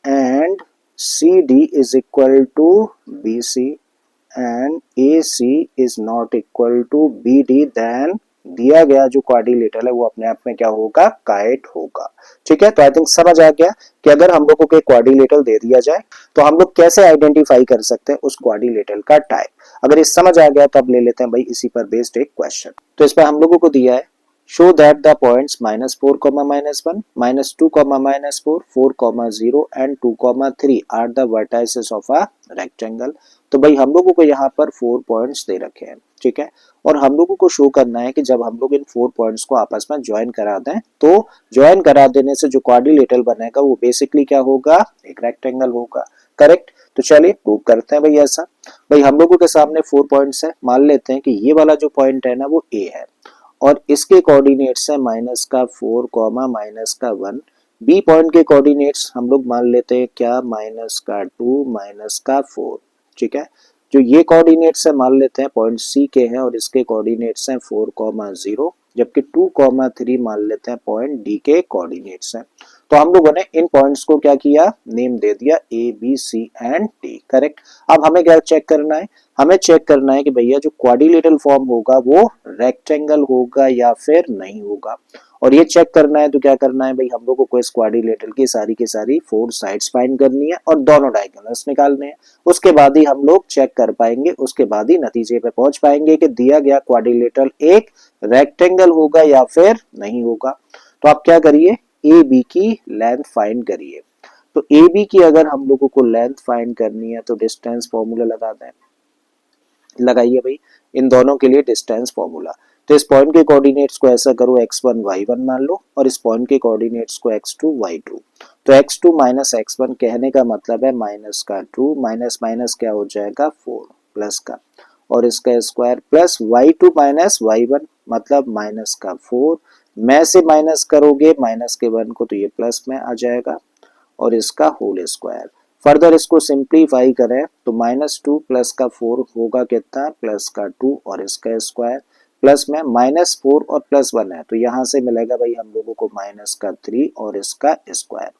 and C D is equal to B C and A C is not equal to B D, then दिया गया जो क्वाड्रिलेटरल है वो अपने आप में क्या होगा, काइट होगा। ठीक है, तो आई थिंक समझ आ गया कि अगर हम लोगों को क्वाड्रिलेटरल दे दिया जाए तो हम लोग कैसे आइडेंटिफाई कर सकते हैं उस क्वाड्रिलेटरल का टाइप। अगर ये समझ आ गया तो अब ले लेते हैं भाई इसी पर बेस्ड एक क्वेश्चन। तो इसमें हम लोगों को दिया है show that the points -4, -1, -2, -4, 4, 0 and 2, 3 are the vertices of a rectangle. तो भाई हम लोगों को यहाँ पर 4 पॉइंट्स दे रखे हैं। ठीक है, और हम लोगों को शो करना है कि जब हम लोग इन 4 पॉइंट्स को आपस में ज्वाइन करा दें तो ज्वाइन करा देने से जो क्वाड्रिलेटरल बनेगा वो बेसिकली क्या होगा, एक रेक्टेंगल होगा। करेक्ट, तो चलिए प्रूव करते हैं भाई ऐसा। भाई हम लोगों के सामने 4 पॉइंट्स है, मान लेते हैं कि ये वाला जो पॉइंट है ना वो ए है और इसके कोऑर्डिनेट्स है -4, -1। बी पॉइंट के कोऑर्डिनेट्स हम लोग मान लेते हैं क्या, -2, -4। ठीक है, जो ये कोऑर्डिनेट्स है मान लेते हैं पॉइंट सी के हैं और इसके कोऑर्डिनेट्स हैं 4, 0, जबकि 2, 3 मान लेते हैं पॉइंट डी के कोऑर्डिनेट्स हैं। तो हम लोगों ने इन पॉइंट्स को क्या किया, नेम दे दिया A B C and D. Correct, अब हमें क्या चेक करना है, हमें चेक करना है कि भैया जो क्वाड्रिलेटरल फॉर्म होगा वो रेक्टेंगल होगा या फिर नहीं होगा। और ये चेक करना है तो क्या करना है भाई, हम लोगों को इस क्वाड्रिलेटरल की सारी 4 साइड्स फाइंड करनी है और दोनों डायगोनल्स निकालने हैं। उसके बाद ही हम लोग चेक कर पाएंगे, उसके बाद ही नतीजे पे पहुंच पाएंगे कि दिया गया क्वाड्रिलेटरल एक रेक्टेंगल होगा या फिर नहीं होगा। तो आप क्या करिए, ए बी की लेंथ फाइंड करिए। तो ए बी की अगर हम लोगों को लेंथ फाइंड करनी है तो डिस्टेंस फॉर्मूला लगा दें, लगाइए भाई इन दोनों के लिए डिस्टेंस फॉर्मूला। तो इस पॉइंट के कोऑर्डिनेट्स को ऐसा करो x1 y1 मान लो और इस पॉइंट के कोऑर्डिनेट्स को x2 y2। तो x2 माइनस x1 कहने का मतलब है माइनस का 2 माइनस माइनस क्या हो जाएगा 4 प्लस का और इसका square plus y2 minus y1 मतलब माइनस का 4 में से माइनस करोगे माइनस के 1 को तो ये प्लस में आ जाएगा और इसका होल स्क्वायर। फर्दर इसको सिंप्लीफाई करें तो -2 प्लस का 4 होगा कितना प्लस का 2 और इसका स्क्वायर प्लस में -4 और +1 है तो यहाँ से मिलेगा भाई हम लोगों को माइनस का 3 और इसका स्क्वायर।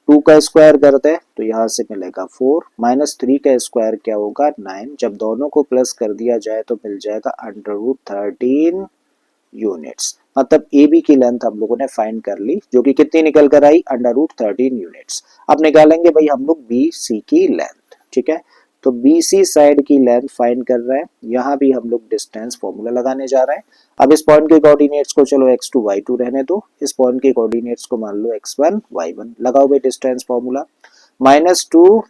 2 का स्क्वायर करते हैं तो यहाँ से मिलेगा 4 -3 का स्क्वायर क्या होगा 9। जब दोनों को प्लस कर दिया जाए तो मिल जाएगा √13 यूनिट्स। मतलब ए बी की लेंथ हम लोगों ने फाइंड कर ली जो कि कितनी निकल कर आई √13 यूनिट्स। अब निकालेंगे भाई हम लोग बी सी की लेंथ। ठीक है, तो बी सी साइड की लेंथ फाइंड कर रहे हैं। यहाँ भी हम लोग डिस्टेंस फॉर्मूला लगाने जा रहे हैं। अब इस पॉइंट के कोऑर्डिनेट्स को चलो x2 y2 रहने दो, इस पॉइंट के कोऑर्डिनेट्स को मान लो x1 y1। लगाओ भाई डिस्टेंस फॉर्मूला -2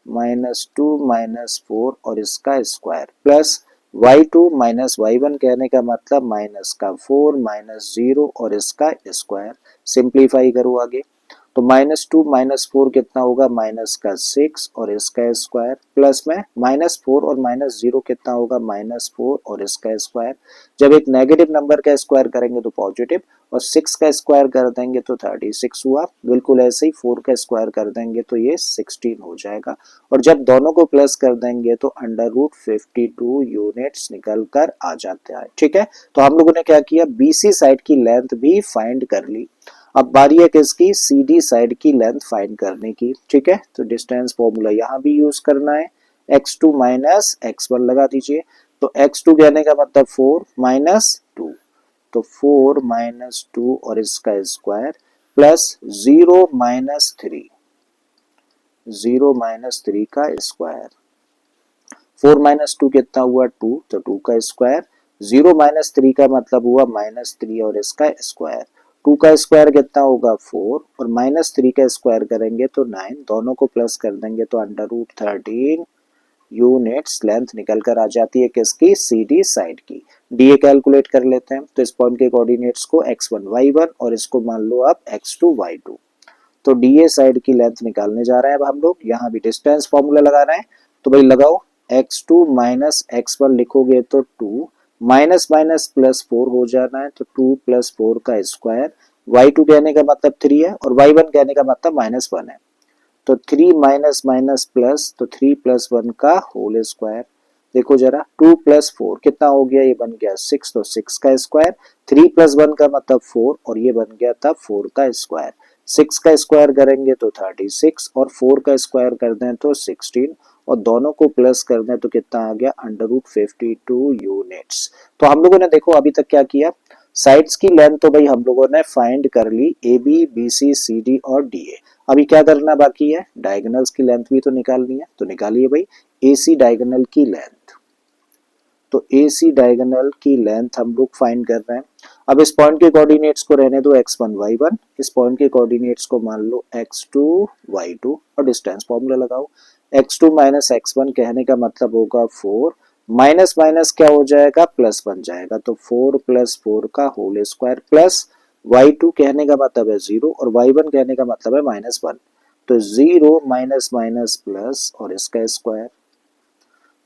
-4 और इसका square plus y2 minus y1 कहने का मतलब माइनस का 4 -0 और इसका स्क्वायर। सिंप्लीफाई करो आगे तो -2 -4 कितना होगा माइनस का 6 और इसका स्क्वायर प्लस में -4 और -0 कितना होगा -4 और इसका स्क्वायर। जब एक नेगेटिव नंबर का स्क्वायर करेंगे तो पॉजिटिव और 6 का स्क्वायर कर देंगे तो 36 हुआ। बिल्कुल ऐसे ही 4 का स्क्वायर कर देंगे तो ये 16 हो जाएगा और जब दोनों को प्लस कर देंगे तो √52 यूनिट्स निकल कर आ जाता है। ठीक है, तो हम लोगों ने क्या किया बीसी साइड की लेंथ भी फाइंड कर ली। अब बारी है किसकी सीडी साइड की लेंथ फाइंड करने की। ठीक है, तो डिस्टेंस फॉर्मूला यहाँ भी यूज करना है x2 माइनस x1 लगा दीजिए। तो x2 कहने का मतलब 4 -2 तो 4 -2 और इसका स्क्वायर प्लस 0 -3 का स्क्वायर। 4 -2 कितना हुआ 2 तो 2 का स्क्वायर 0 -3 का मतलब हुआ -3 और इसका स्क्वायर। 2 का स्क्वायर कितना होगा 4 और -3 का स्क्वायर करेंगे तो 9। दोनों को प्लस कर देंगे तो √13 यूनिट्स लेंथ निकल कर आ जाती है किसकी सीडी साइड की। डीए कैलकुलेट कर लेते हैं तो इस पॉइंट के कोऑर्डिनेट्स को x1 y1 और इसको मान लो आप x2 y2। तो डीए साइड की लेंथ निकालने जा रहे हैं अब हम लोग। यहाँ भी डिस्टेंस फॉर्मूला लगा रहे हैं तो भाई लगाओ x2 माइनस x1 लिखोगे तो 2 माइनस माइनस प्लस 4 हो जाना है तो 2 + 4 का स्क्वायर। y2 कहने का मतलब 3 है और y1 कहने का मतलब -1 है तो 3 माइनस माइनस प्लस तो 3 + 1 का होल स्क्वायर। देखो जरा 2 + 4 कितना हो गया ये बन गया 6 तो 6 का स्क्वायर। 3 + 1 का मतलब 4 और ये बन गया था 4 का स्क्वायर। 6 का स्क्वायर करेंगे तो 36 और 4 का स्क्वायर कर दें तो 16 और दोनों को प्लस कर दें तो कितना आ गया √52 यूनिट्स। तो हम लोगों ने देखो अभी तक क्या किया साइड्स की लेंथ तो भाई हम लोगों ने फाइंड कर ली A B B C C D और डी ए। अभी क्या करना बाकी है डायगोनल्स की लेंथ भी तो निकालनी है तो निकालिए भाई एसी डायगोनल की लेंथ। तो एसी डायगोनल की लेंथ हम लोग फाइंड कर रहे हैं। अब इस पॉइंट के कोऑर्डिनेट्स को रहने दो x1 y1, इस पॉइंट के कोऑर्डिनेट्स को मान लो x2 y2 और डिस्टेंस फॉर्मूला लगाओ। x2 माइनस x1 कहने का मतलब होगा 4 माइनस माइनस क्या हो जाएगा प्लस बन जाएगा तो 4 + 4 का होल स्क्वायर प्लस y2 कहने का मतलब है 0 और y1 कहने का मतलब है -1 तो 0 माइनस माइनस प्लस और इसका स्क्वायर।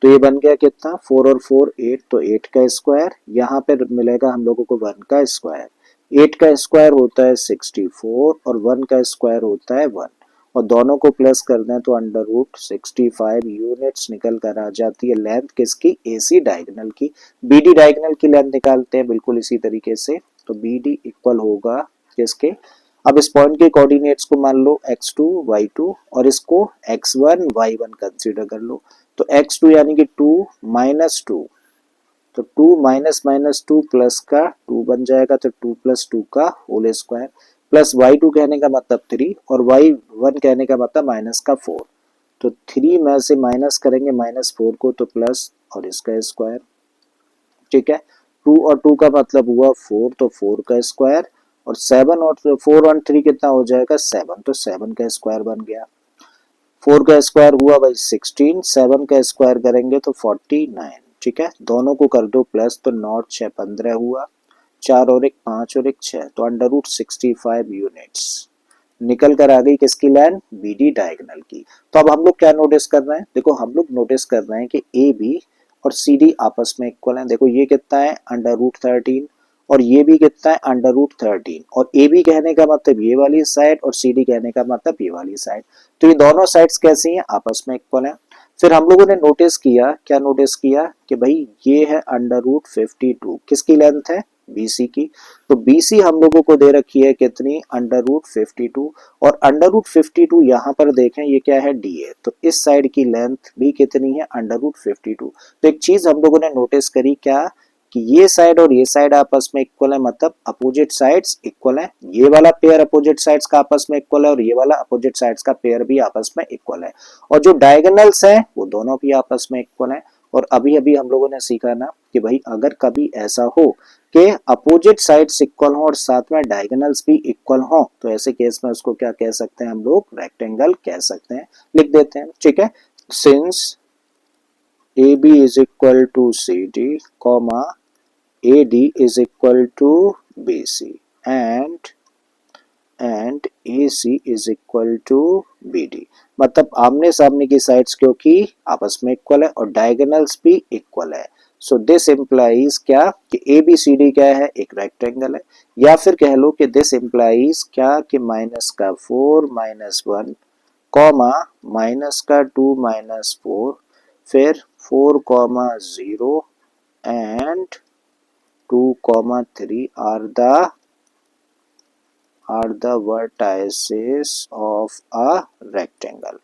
तो ये बन गया कितना 4 और 4 8 तो 8 का स्क्वायर। यहाँ पे मिलेगा हम लोगों को 1 का स्क्वायर। 8 का स्क्वायर होता है 64 और 1 का स्क्वायर होता है 1 और दोनों को प्लस कर दें तो √65 यूनिट्स निकल कर आ जाती है लेंथ किसकी एसी डायगोनल की। बीडी डायगोनल की लेंथ निकालते हैं बिल्कुल इसी तरीके से। तो बीडी इक्वल होगा किसके अब इस पॉइंट के कोऑर्डिनेट्स को मान लो x2 y2 और इसको x1 y1 कंसीडर कर लो। तो x2 यानी कि 2 -2 तो 2 माइनस माइनस 2 प्लस का 2 बन जाएगा तो 2 + 2 का होल स्क्वायर प्लस y2 कहने का मतलब 3 और y1 कहने का मतलब माइनस का 4 तो 3 में से माइनस करेंगे -4 को तो प्लस और इसका स्क्वायर। ठीक है, 2 और 2 का मतलब हुआ 4 तो 4 का स्क्वायर और 7 और 4 और 3 कितना हो जाएगा 7 तो 7 का स्क्वायर बन गया। 4 का स्क्वायर हुआ भाई 16 7 का स्क्वायर करेंगे तो 49। ठीक है, दोनों को कर दो प्लस तो नॉट 6 15 हुआ, 4 और 1 5 और 1 6, तो अंडर रूट 65 यूनिट्स निकल कर आ गई किसकी लाइन, बीडी डायगोनल की। तो अब हम लोग क्या नोटिस कर रहे हैं, देखो हम लोग नोटिस कर रहे हैं कि ए बी और सी डी आपस में इक्वल है। देखो ये कितना है अंडर रूट 13 और ये भी कितना है अंडर रूट 13, और ए बी कहने का मतलब ये वाली साइड और सी डी कहने का मतलब ये वाली साइड। तो ये दोनों साइड्स कैसी हैं, आपस में इक्वल है। फिर हम लोगों ने नोटिस किया, क्या नोटिस किया कि भाई ये है अंडर रूट 52, किसकी लेंथ है, बीसी की। तो बीसी हम लोगों को दे रखी है कितनी, अंडर रूट 52, और अंडर रूट 52 यहाँ पर देखें ये क्या है, डी है, तो इस साइड की लेंथ भी कितनी है, अंडर रूट 52। तो एक चीज हम लोगों ने नोटिस करी क्या, कि ये साइड और ये साइड आपस में इक्वल है, मतलब अपोजिट साइड्स इक्वल है। ये वाला पेयर अपोजिट साइड्स का आपस में इक्वल है और ये वाला अपोजिट साइड्स का पेयर भी आपस में इक्वल है, और जो डायगोनल्स हैं वो दोनों भी आपस में इक्वल है। और अभी अभी हम लोगों ने सीखा ना कि भाई अगर कभी ऐसा हो कि अपोजिट साइड्स इक्वल हो और साथ में डायगोनल्स भी इक्वल हो, तो ऐसे केस में उसको क्या कह सकते हैं हम लोग, रेक्टेंगल कह सकते हैं। लिख देते हैं, ठीक है। Since AB is equal to CD, comma AD is equal to BC and AC is equal to BD, मतलब आमने सामने की साइड्स क्योंकि आपस में इक्वल है और डायगोनल्स भी इक्वल है। सो दिस इम्प्लाइज क्या कि ABCD क्या है, एक रेक्टेंगल है, या फिर कह लो कि दिस इम्प्लाइज क्या कि माइनस का 4 माइनस 1 कॉमा माइनस का 2 माइनस 4, फिर 4 comma 0 and 2 comma 3 are the vertices of a rectangle।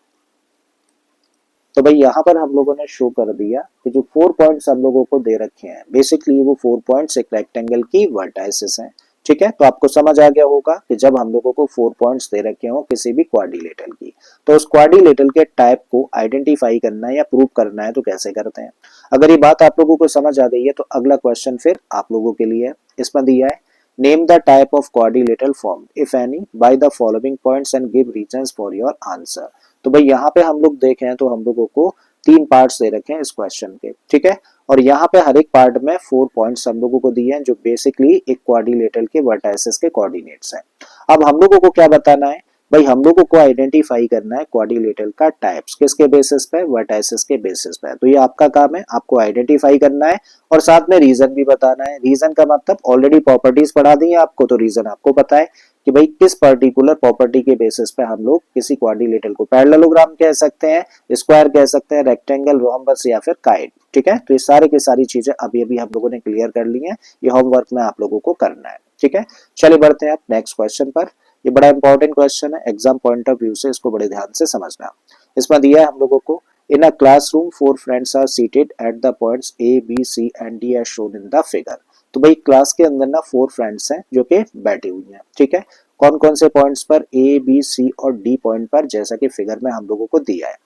तो भाई यहाँ पर हम लोगों ने शो कर दिया कि जो 4 पॉइंट्स हम लोगों को दे रखे हैं, बेसिकली वो 4 पॉइंट्स एक रेक्टेंगल की वर्टाइसेस हैं। ठीक है, तो आपको समझ आ गया होगा कि जब हम लोगों को 4 पॉइंट्स दे रखे हो किसी भी क्वाड्रिलेटरल की, तो उस क्वाड्रिलेटरल के टाइप को आइडेंटिफाई करना है या प्रूव करना है तो कैसे करते हैं। अगर ये बात आप लोगों को समझ आ गई है तो अगला क्वेश्चन फिर आप लोगों के लिए है। इसमें दिया है name the type of quadrilateral form if any by the following points and give reasons for your answer. तो भाई यहाँ पे हम लोग देखें तो हम लोगों को 3 पार्ट्स दे रखे हैं इस क्वेश्चन के, ठीक है, और यहाँ पे हर एक पार्ट में 4 पॉइंट्स हम लोगों को दिए हैं जो बेसिकली एक क्वाड्रिलेटरल के वर्टाइसेस के कोऑर्डिनेट्स हैं। अब हम लोगों को क्या बताना है, भाई हम लोगों को आइडेंटिफाई करना है क्वाड्रिलेटरल का टाइप्स, किसके बेसिस पे, वर्टाइसेस के बेसिस पे। तो ये आपका काम है, आपको आइडेंटिफाई करना है और साथ में रीजन भी बताना है। रीजन का मतलब ऑलरेडी प्रॉपर्टीज पढ़ा दी है आपको, तो रीजन आपको पता है कि भाई किस पर्टिकुलर प्रॉपर्टी के बेसिस पे हम लोग किसी क्वाड्रिलेटरल को पैरेललोग्राम कह सकते हैं, स्क्वायर कह सकते हैं, रेक्टेंगल, रोम्बस या फिर काइट। ठीक है, तो ये सारे की सारी चीजें अभी अभी हम लोगों ने क्लियर कर ली हैं, ये होमवर्क में आप लोगों को करना है। ठीक है, चलिए बढ़ते हैं नेक्स्ट क्वेश्चन पर। ये बड़ा इंपॉर्टेंट क्वेश्चन है, एग्जाम पॉइंट ऑफ व्यू से इसको बड़े ध्यान से समझना। इसमें दिया है हम लोगों को in a classroom 4 friends are seated at the points A, B, C and D as shown in the figure। तो भाई क्लास के अंदर ना 4 फ्रेंड्स हैं जो कि बैठी हुई हैं। ठीक है, कौन कौन से पॉइंट्स पर, A, B, C और D पॉइंट पर, जैसा कि फिगर में हम लोगों को दिया है।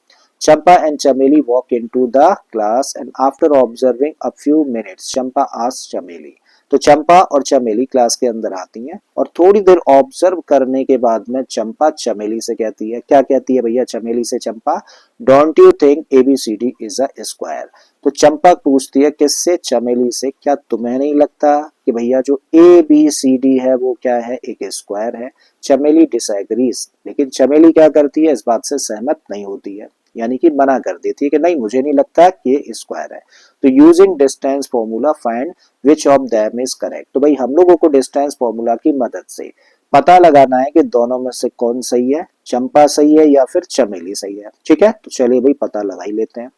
Champa and Chameli walk into the class and after observing a few minutes, Champa asks Chameli। तो चंपा और चमेली क्लास के अंदर आती हैं और थोड़ी देर ऑब्जर्व करने के बाद में चंपा चमेली से कहती है, क्या कहती है भैया चमेली से Champa, don't you think ABCD is a square. तो चंपा पूछती है किससे, चमेली से, क्या तुम्हें नहीं लगता कि भैया जो ABCD है वो क्या है, एक स्क्वायर है। चमेली डिसएग्रीज, लेकिन चमेली क्या करती है, इस बात से सहमत नहीं होती है, यानी कि मना कर देती है कि नहीं मुझे नहीं लगता कि ये स्क्वायर है। तो using distance formula find which of them is correct. तो भाई हम लोगों को डिस्टेंस फॉर्मूला की मदद से पता लगाना है कि दोनों में से कौन सही है, चंपा सही है या फिर चमेली सही है। ठीक है, तो चलिए भाई पता लगा ही लेते हैं।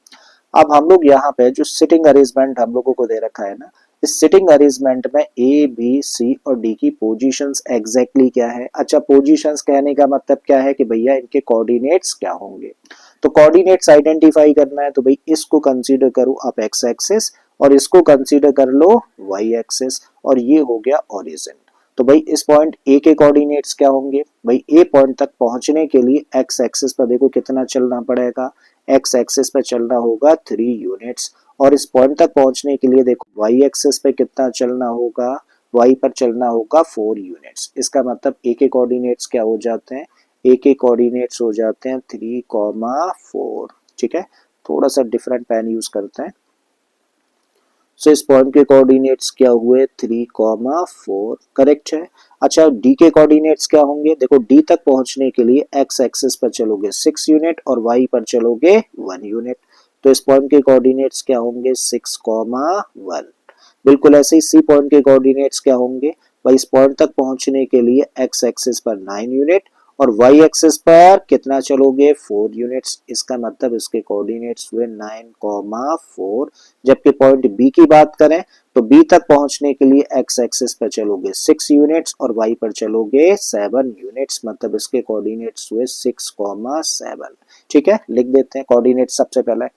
अब हम लोग यहाँ पे जो सिटिंग अरेंजमेंट हम लोगों को दे रखा है ना, इस सिटिंग अरेंजमेंट में A, B, C और D की पोजीशंस एग्जैक्टली क्या है। अच्छा, पोजीशंस कहने का मतलब क्या है कि भैया इनके कोऑर्डिनेट्स क्या होंगे। तो कोऑर्डिनेट्स आइडेंटिफाई करना है, तो भाई इसको कंसीडर करो आप एक्स एक्सिस और इसको कंसीडर कर लो वाई एक्सिस, और ये हो गया ओरिजिन। तो भाई इस पॉइंट ए के कोऑर्डिनेट्स क्या होंगे, भाई ए पॉइंट तक पहुंचने के लिए एक्स एक्सिस पर देखो कितना चलना पड़ेगा, एक्स एक्सिस पे चलना होगा 3 यूनिट्स, और इस पॉइंट तक पहुंचने के लिए देखो वाई एक्सिस पे कितना चलना होगा, वाई पर चलना होगा 4 यूनिट्स। इसका मतलब ए के कोऑर्डिनेट्स क्या हो जाते हैं, ए के कोऑर्डिनेट्स हो जाते हैं 3, 4। ठीक है, थोड़ा सा डिफरेंट पेन यूज करते हैं। सो इस पॉइंट के कोऑर्डिनेट्स क्या हुए 3,4 करेक्ट है। अच्छा डी के कोऑर्डिनेट्स क्या होंगे, देखो डी तक पहुंचने के लिए एक्स एक्सिस पर चलोगे 6 यूनिट और वाई पर चलोगे 1 यूनिट, तो इस पॉइंट के कोऑर्डिनेट्स क्या होंगे 6,1। बिल्कुल ऐसे ही सी पॉइंट के कोऑर्डिनेट्स क्या होंगे भाई, इस पॉइंट तक पहुंचने के लिए एक्स एक्सिस पर 9 यूनिट और वाई एक्सिस पर कितना चलोगे 4 यूनिट्स, इसका मतलब इसके कोऑर्डिनेट्स हुए 9,4। जबकि पॉइंट बी की बात करें तो बी तक पहुंचने के लिए एक्स एक्सिस पर चलोगे 6 यूनिट्स और वाई पर चलोगे 7 यूनिट्स, मतलब इसके कोऑर्डिनेट्स हुए 6,7। ठीक है, लिख देते हैं कोऑर्डिनेट्स सबसे पहले।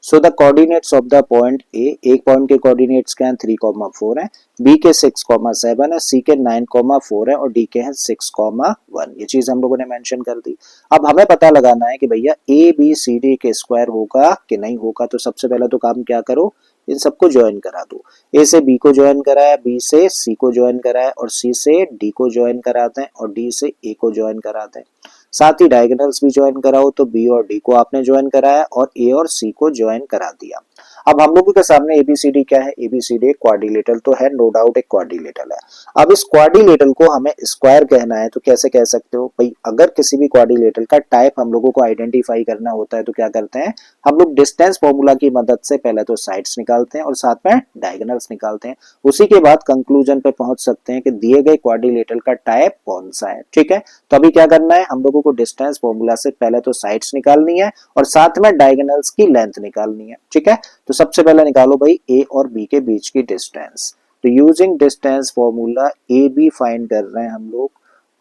So the coordinates of the point A, एक पॉइंट के कोऑर्डिनेट्स क्या हैं 3,4 है, बी के 6,7 है, सी के 9,4 है और डी के हैं 6,1। ये चीज हम लोगों ने मेंशन कर दी। अब हमें पता लगाना है कि भैया ए बी सी डी के स्क्वायर होगा कि नहीं होगा, तो सबसे पहले तो काम क्या करो, इन सबको ज्वाइन करा दो। ए से बी को ज्वाइन कराया, बी से सी को ज्वाइन कराया और सी से डी को ज्वाइन कराते हैं और डी से ए को ज्वाइन कराते हैं। साथ ही डायगोनल्स भी ज्वाइन कराओ, तो बी और डी को आपने ज्वाइन कराया और ए और सी को ज्वाइन करा दिया। अब हम लोगों के सामने एबीसीडी क्या है, एबीसीडी एक क्वाड्रिलेटरल तो है, नो डाउट एक क्वाड्रिलेटरल है। अब इस क्वाड्रिलेटरल को हमें स्क्वायर कहना है, तो कैसे कह सकते हो भाई, अगर किसी भी क्वाड्रिलेटरल का टाइप हम लोगों को आइडेंटिफाई करना होता है तो क्या करते हैं हम लोग, डिस्टेंस फॉर्मूला की मदद से पहले तो साइड्स निकालते हैं और साथ में डायगोनल्स निकालते हैं, उसी के बाद कंक्लूजन पे पहुंच सकते हैं कि दिए गए क्वाड्रिलेटरल का टाइप कौन सा है। ठीक है, तो अभी क्या करना है हम लोगों को, डिस्टेंस फॉर्मूला से पहले तो साइड्स निकालनी है और साथ में डायगोनल्स की लेंथ निकालनी है। ठीक है, तो सबसे पहले निकालो भाई ए और बी के बीच की डिस्टेंस, तो using distance formula A B find कर रहे हैं हम लोग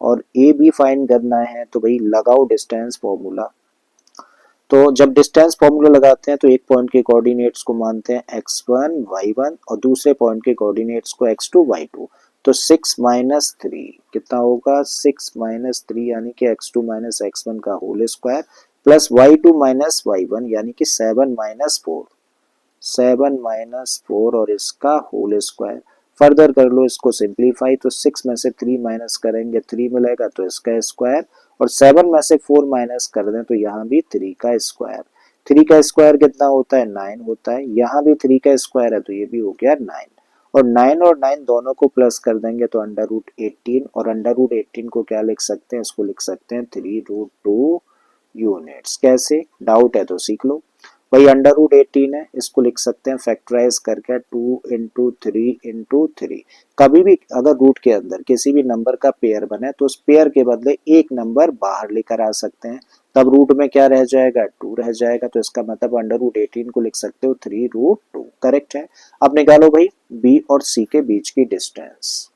और ए बी फाइंड करना है, तो भाई लगाओ डिस्टेंस फॉर्मूला। तो जब डिस्टेंस फॉर्मूला लगाते हैं तो एक पॉइंट के कोऑर्डिनेट्स को मानते हैं x1 y1 और दूसरे पॉइंट के कोऑर्डिनेट्स को x2 y2। तो 6 माइनस 3 कितना होगा 6 माइनस 3 यानी कि x2 माइनस x1 का whole square plus y2 minus y1 यानी कि 7 माइनस 4, 7 - 4 और इसका होल स्क्वायर। फर्दर कर लो इसको सिंप्लीफाई, तो 6 में से 3 माइनस करेंगे 3 मिलेगा तो इसका स्क्वायर और 7 में से 4 माइनस कर दें तो यहाँ भी 3 का स्क्वायर। 3 का स्क्वायर कितना होता है 9 होता है, यहाँ भी 3 का स्क्वायर है तो ये भी हो गया 9 और 9 दोनों को प्लस कर देंगे तो √18 और √18 को क्या लिख सकते हैं, इसको लिख सकते हैं 3√2 यूनिट्स। कैसे, डाउट है तो सीख लो भाई, √18 है इसको लिख सकते हैं फैक्टराइज करके 2 इंटू 3 इंटू 3। कभी भी अगर रूट के अंदर किसी भी नंबर का पेयर बने तो उस पेयर के बदले एक नंबर बाहर लेकर आ सकते हैं, तब रूट में क्या रह जाएगा 2 रह जाएगा, तो इसका मतलब √18 को लिख सकते हो 3√2 करेक्ट है। अब निकालो भाई बी और सी के बीच की डिस्टेंस,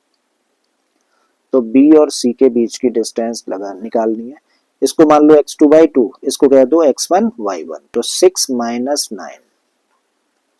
तो बी और सी के बीच की डिस्टेंस लगा निकालनी है, इसको मान लो x2 y2, इसको कह दो x1 y1, तो 6 माइनस 9,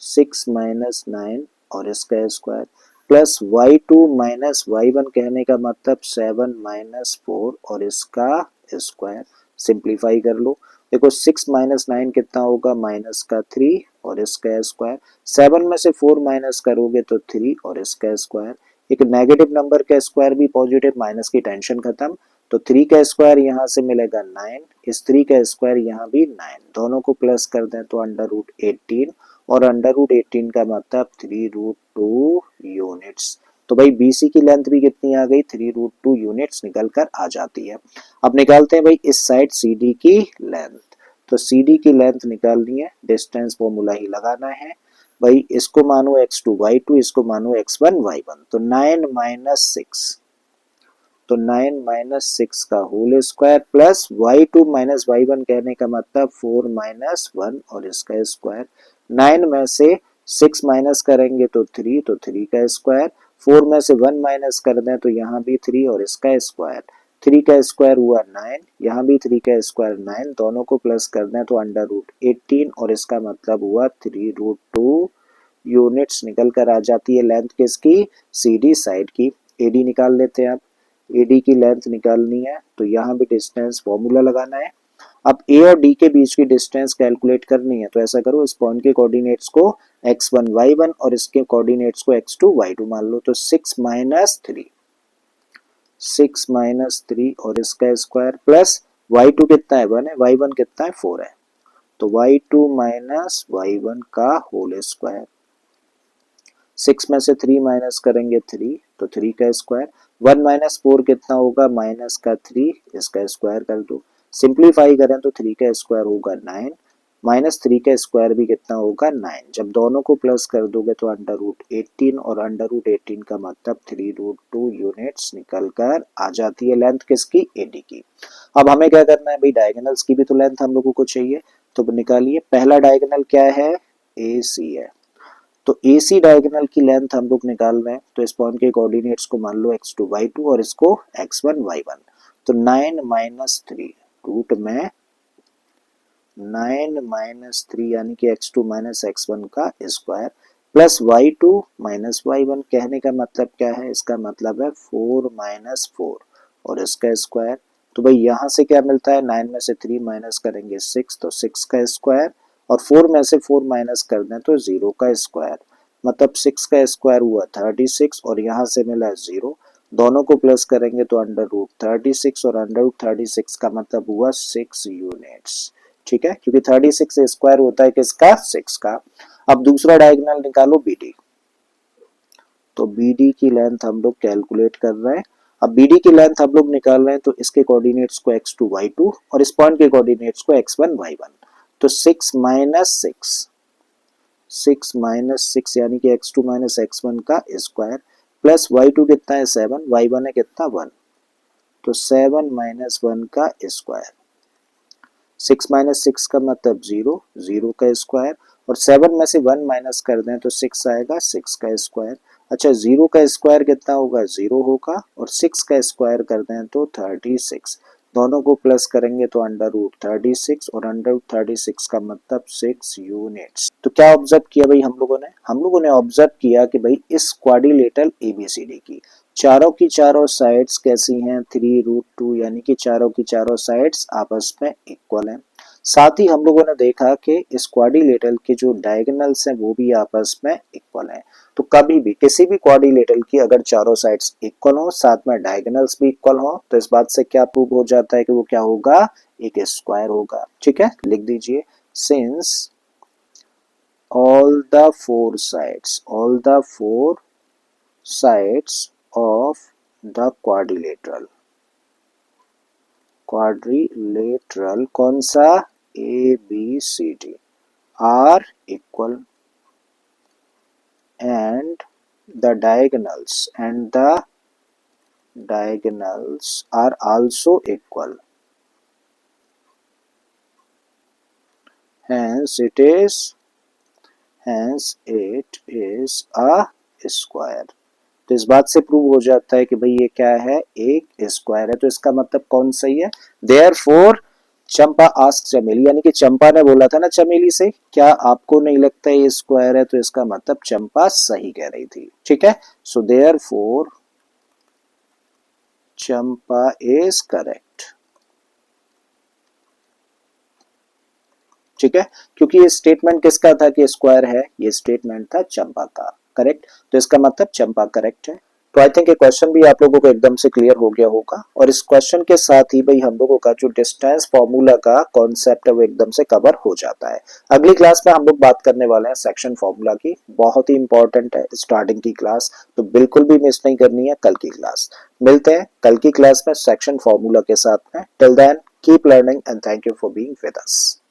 6 माइनस 9 और इसका square plus y2 minus y1 कहने का मतलब 7 माइनस 4 और इसका स्क्वायर। सिंप्लीफाई कर लो, देखो 6 माइनस 9 कितना होगा माइनस का 3 और इसका स्क्वायर, 7 में से 4 माइनस करोगे तो 3 और इसका स्क्वायर। एक नेगेटिव नंबर का स्क्वायर भी पॉजिटिव, माइनस की टेंशन खत्म, तो 3 का स्क्वायर यहाँ से मिलेगा 9, इस 3 का स्क्वायर यहाँ भी 9, दोनों को प्लस कर दें तो √18 और √18 का मतलब 3√2 यूनिट्स। तो भाई BC की लेंथ भी कितनी आ गई 3√2 यूनिट्स निकल कर आ जाती है। अब निकालते हैं भाई इस साइड CD की लेंथ, तो CD की लेंथ निकालनी है, डिस्टेंस फॉर्मूला ही लगाना है भाई, इसको मानो x2 y2, इसको मानो x1 y1, तो 9 माइनस 6, तो 9 माइनस 6 का whole square plus y2 minus y1 कहने का मतलब 4 माइनस 1 और इसका स्क्वायर। 9 में से 6 माइनस करेंगे तो 3, तो 3 का स्क्वायर, 4 में से 1 माइनस कर दें तो यहाँ भी 3 और इसका स्क्वायर। 3 का स्क्वायर हुआ 9, यहाँ भी 3 का स्क्वायर 9, दोनों को प्लस कर दें तो √18 और इसका मतलब हुआ 3√2 यूनिट्स निकल कर आ जाती है लेंथ किसकी, CD साइड की। AD निकाल लेते हैं, आप AD की लेंथ निकालनी है तो यहाँ भी डिस्टेंस फॉर्मूला लगाना है। अब A और D के बीच की डिस्टेंस कैलकुलेट करनी है, तो ऐसा करो इस पॉइंट के कोऑर्डिनेट्स को x1 y1 और इसके कोऑर्डिनेट्स को x2 y2 मान लो, तो 6 माइनस 3, 6 माइनस 3 और इसका स्क्वायर प्लस y2 कितना है 1 है, y1 कितना है 4 है, तो y2 माइनस y1 का होल स्क्वायर, 6 में से 3 माइनस करेंगे 3, तो 3 का स्क्वायर, 1 माइनस 4 कितना होगा, माइनस का 3, इसका स्क्वायर कर दो, सिंप्लीफाई करें तो 3 का स्क्वायर होगा 9, माइनस 3 का स्क्वायर भी कितना होगा 9, जब दोनों को प्लस कर दोगे तो अंडर रूट 18, और अंडर रूट 18 का मतलब 3√2 यूनिट्स निकल कर आ जाती है लेंथ किसकी, एडी की। अब हमें क्या करना है भाई, डायगोनल्स की भी तो लेंथ हम लोगों को चाहिए, तो निकालिए, पहला डायगोनल क्या है, ए सी है, तो AC डायगोनल की लेंथ हम लोग निकाल रहे हैं, तो इस पॉइंट के कोऑर्डिनेट्स को मान लो x2 y2 और इसको x1 y1, तो 9 माइनस 3 रूट में 9 माइनस 3 यानी कि x2 माइनस x1 का square plus y2 minus y1, कहने का मतलब क्या है, इसका मतलब है 4 माइनस 4 और इसका स्क्वायर, तो भाई यहाँ से क्या मिलता है, 9 में से 3 माइनस करेंगे 6, तो 6 का स्क्वायर, और 4 में से 4 माइनस कर दें तो 0 का स्क्वायर, मतलब 6 का स्क्वायर हुआ 36, और यहाँ से मिला 0, दोनों को प्लस करेंगे तो अंडर रूट 36, और अंडर रूट 36 का मतलब हुआ 6 यूनिट्स, ठीक है, क्योंकि 36 स्क्वायर होता है किसका, 6 का। अब दूसरा डायगोनल निकालो BD, तो BD की लेंथ हम लोग कैलकुलेट कर रहे हैं, अब BD की लेंथ हम लोग निकाल रहे हैं, तो इसके कोऑर्डिनेट्स को x2 y2 और इस पॉइंट के कोऑर्डिनेट्स को x1 y1, तो 6 माइनस 6 यानी कि x2 माइनस x1 का स्क्वायर प्लस y2 कितना है 7, y1 है कितना 1, तो 7 माइनस 1 का स्क्वायर, 6 माइनस 6 का मतलब 0, 0 का स्क्वायर, और 7 में से 1 माइनस कर दें तो 6 आएगा, 6 का स्क्वायर, अच्छा 0 का स्क्वायर कितना होगा, 0 होगा, और 6 का स्क्वायर कर दें तो 36, दोनों को प्लस करेंगे तो अंडर रूट 36, और अंडर रूट 36 का मतलब 6 यूनिट्स। तो क्या ऑब्जर्व किया भाई हम लोगों ने ऑब्जर्व किया कि भाई इस क्वाड्रिलेटरल एबीसीडी की चारों की चारों साइड्स कैसी हैं, 3√2, यानी कि चारों की चारों साइड्स आपस में इक्वल हैं। साथ ही हम लोगों ने देखा कि इस क्वाड्रिलेटरल के जो डायगोनल्स हैं वो भी आपस में इक्वल हैं। तो कभी भी किसी भी क्वाड्रिलेटरल की अगर चारों साइड्स इक्वल हो, साथ में डायगोनल्स भी इक्वल हो, तो इस बात से क्या प्रूव हो जाता है कि वो क्या होगा, एक स्क्वायर होगा, ठीक है, लिख दीजिए, since all the four sides of the quadrilateral कौन सा, ABCD are equal and the diagonals are also equal, hence it is a square। तो इस बात से प्रूव हो जाता है कि भाई ये क्या है, एक स्क्वायर है, तो इसका मतलब कौन सही है, देयरफॉर चंपा आस्क चमेली, यानी कि चंपा ने बोला था ना चमेली से, क्या आपको नहीं लगता ये स्क्वायर है, तो इसका मतलब चंपा सही कह रही थी, ठीक है, so therefore Champa is correct, ठीक है, क्योंकि ये स्टेटमेंट किसका था कि स्क्वायर है, ये स्टेटमेंट था चंपा का, करेक्ट, तो इसका मतलब चंपा करेक्ट है। तो आई थिंक ये क्वेश्चन भी आप लोगों को एकदम से क्लियर हो गया होगा, और इस क्वेश्चन के साथ ही भाई हम लोगों का जो डिस्टेंस फॉर्मूला का कॉन्सेप्ट है वो एकदम से कवर हो जाता है। अगली क्लास में हम लोग बात करने वाले हैं सेक्शन फॉर्मूला की, बहुत ही इंपॉर्टेंट है स्टार्टिंग की क्लास, तो बिल्कुल भी मिस नहीं करनी है कल की क्लास। मिलते हैं कल की क्लास में सेक्शन फॉर्मूला के साथ में, till then keep learning and thank you for being with us.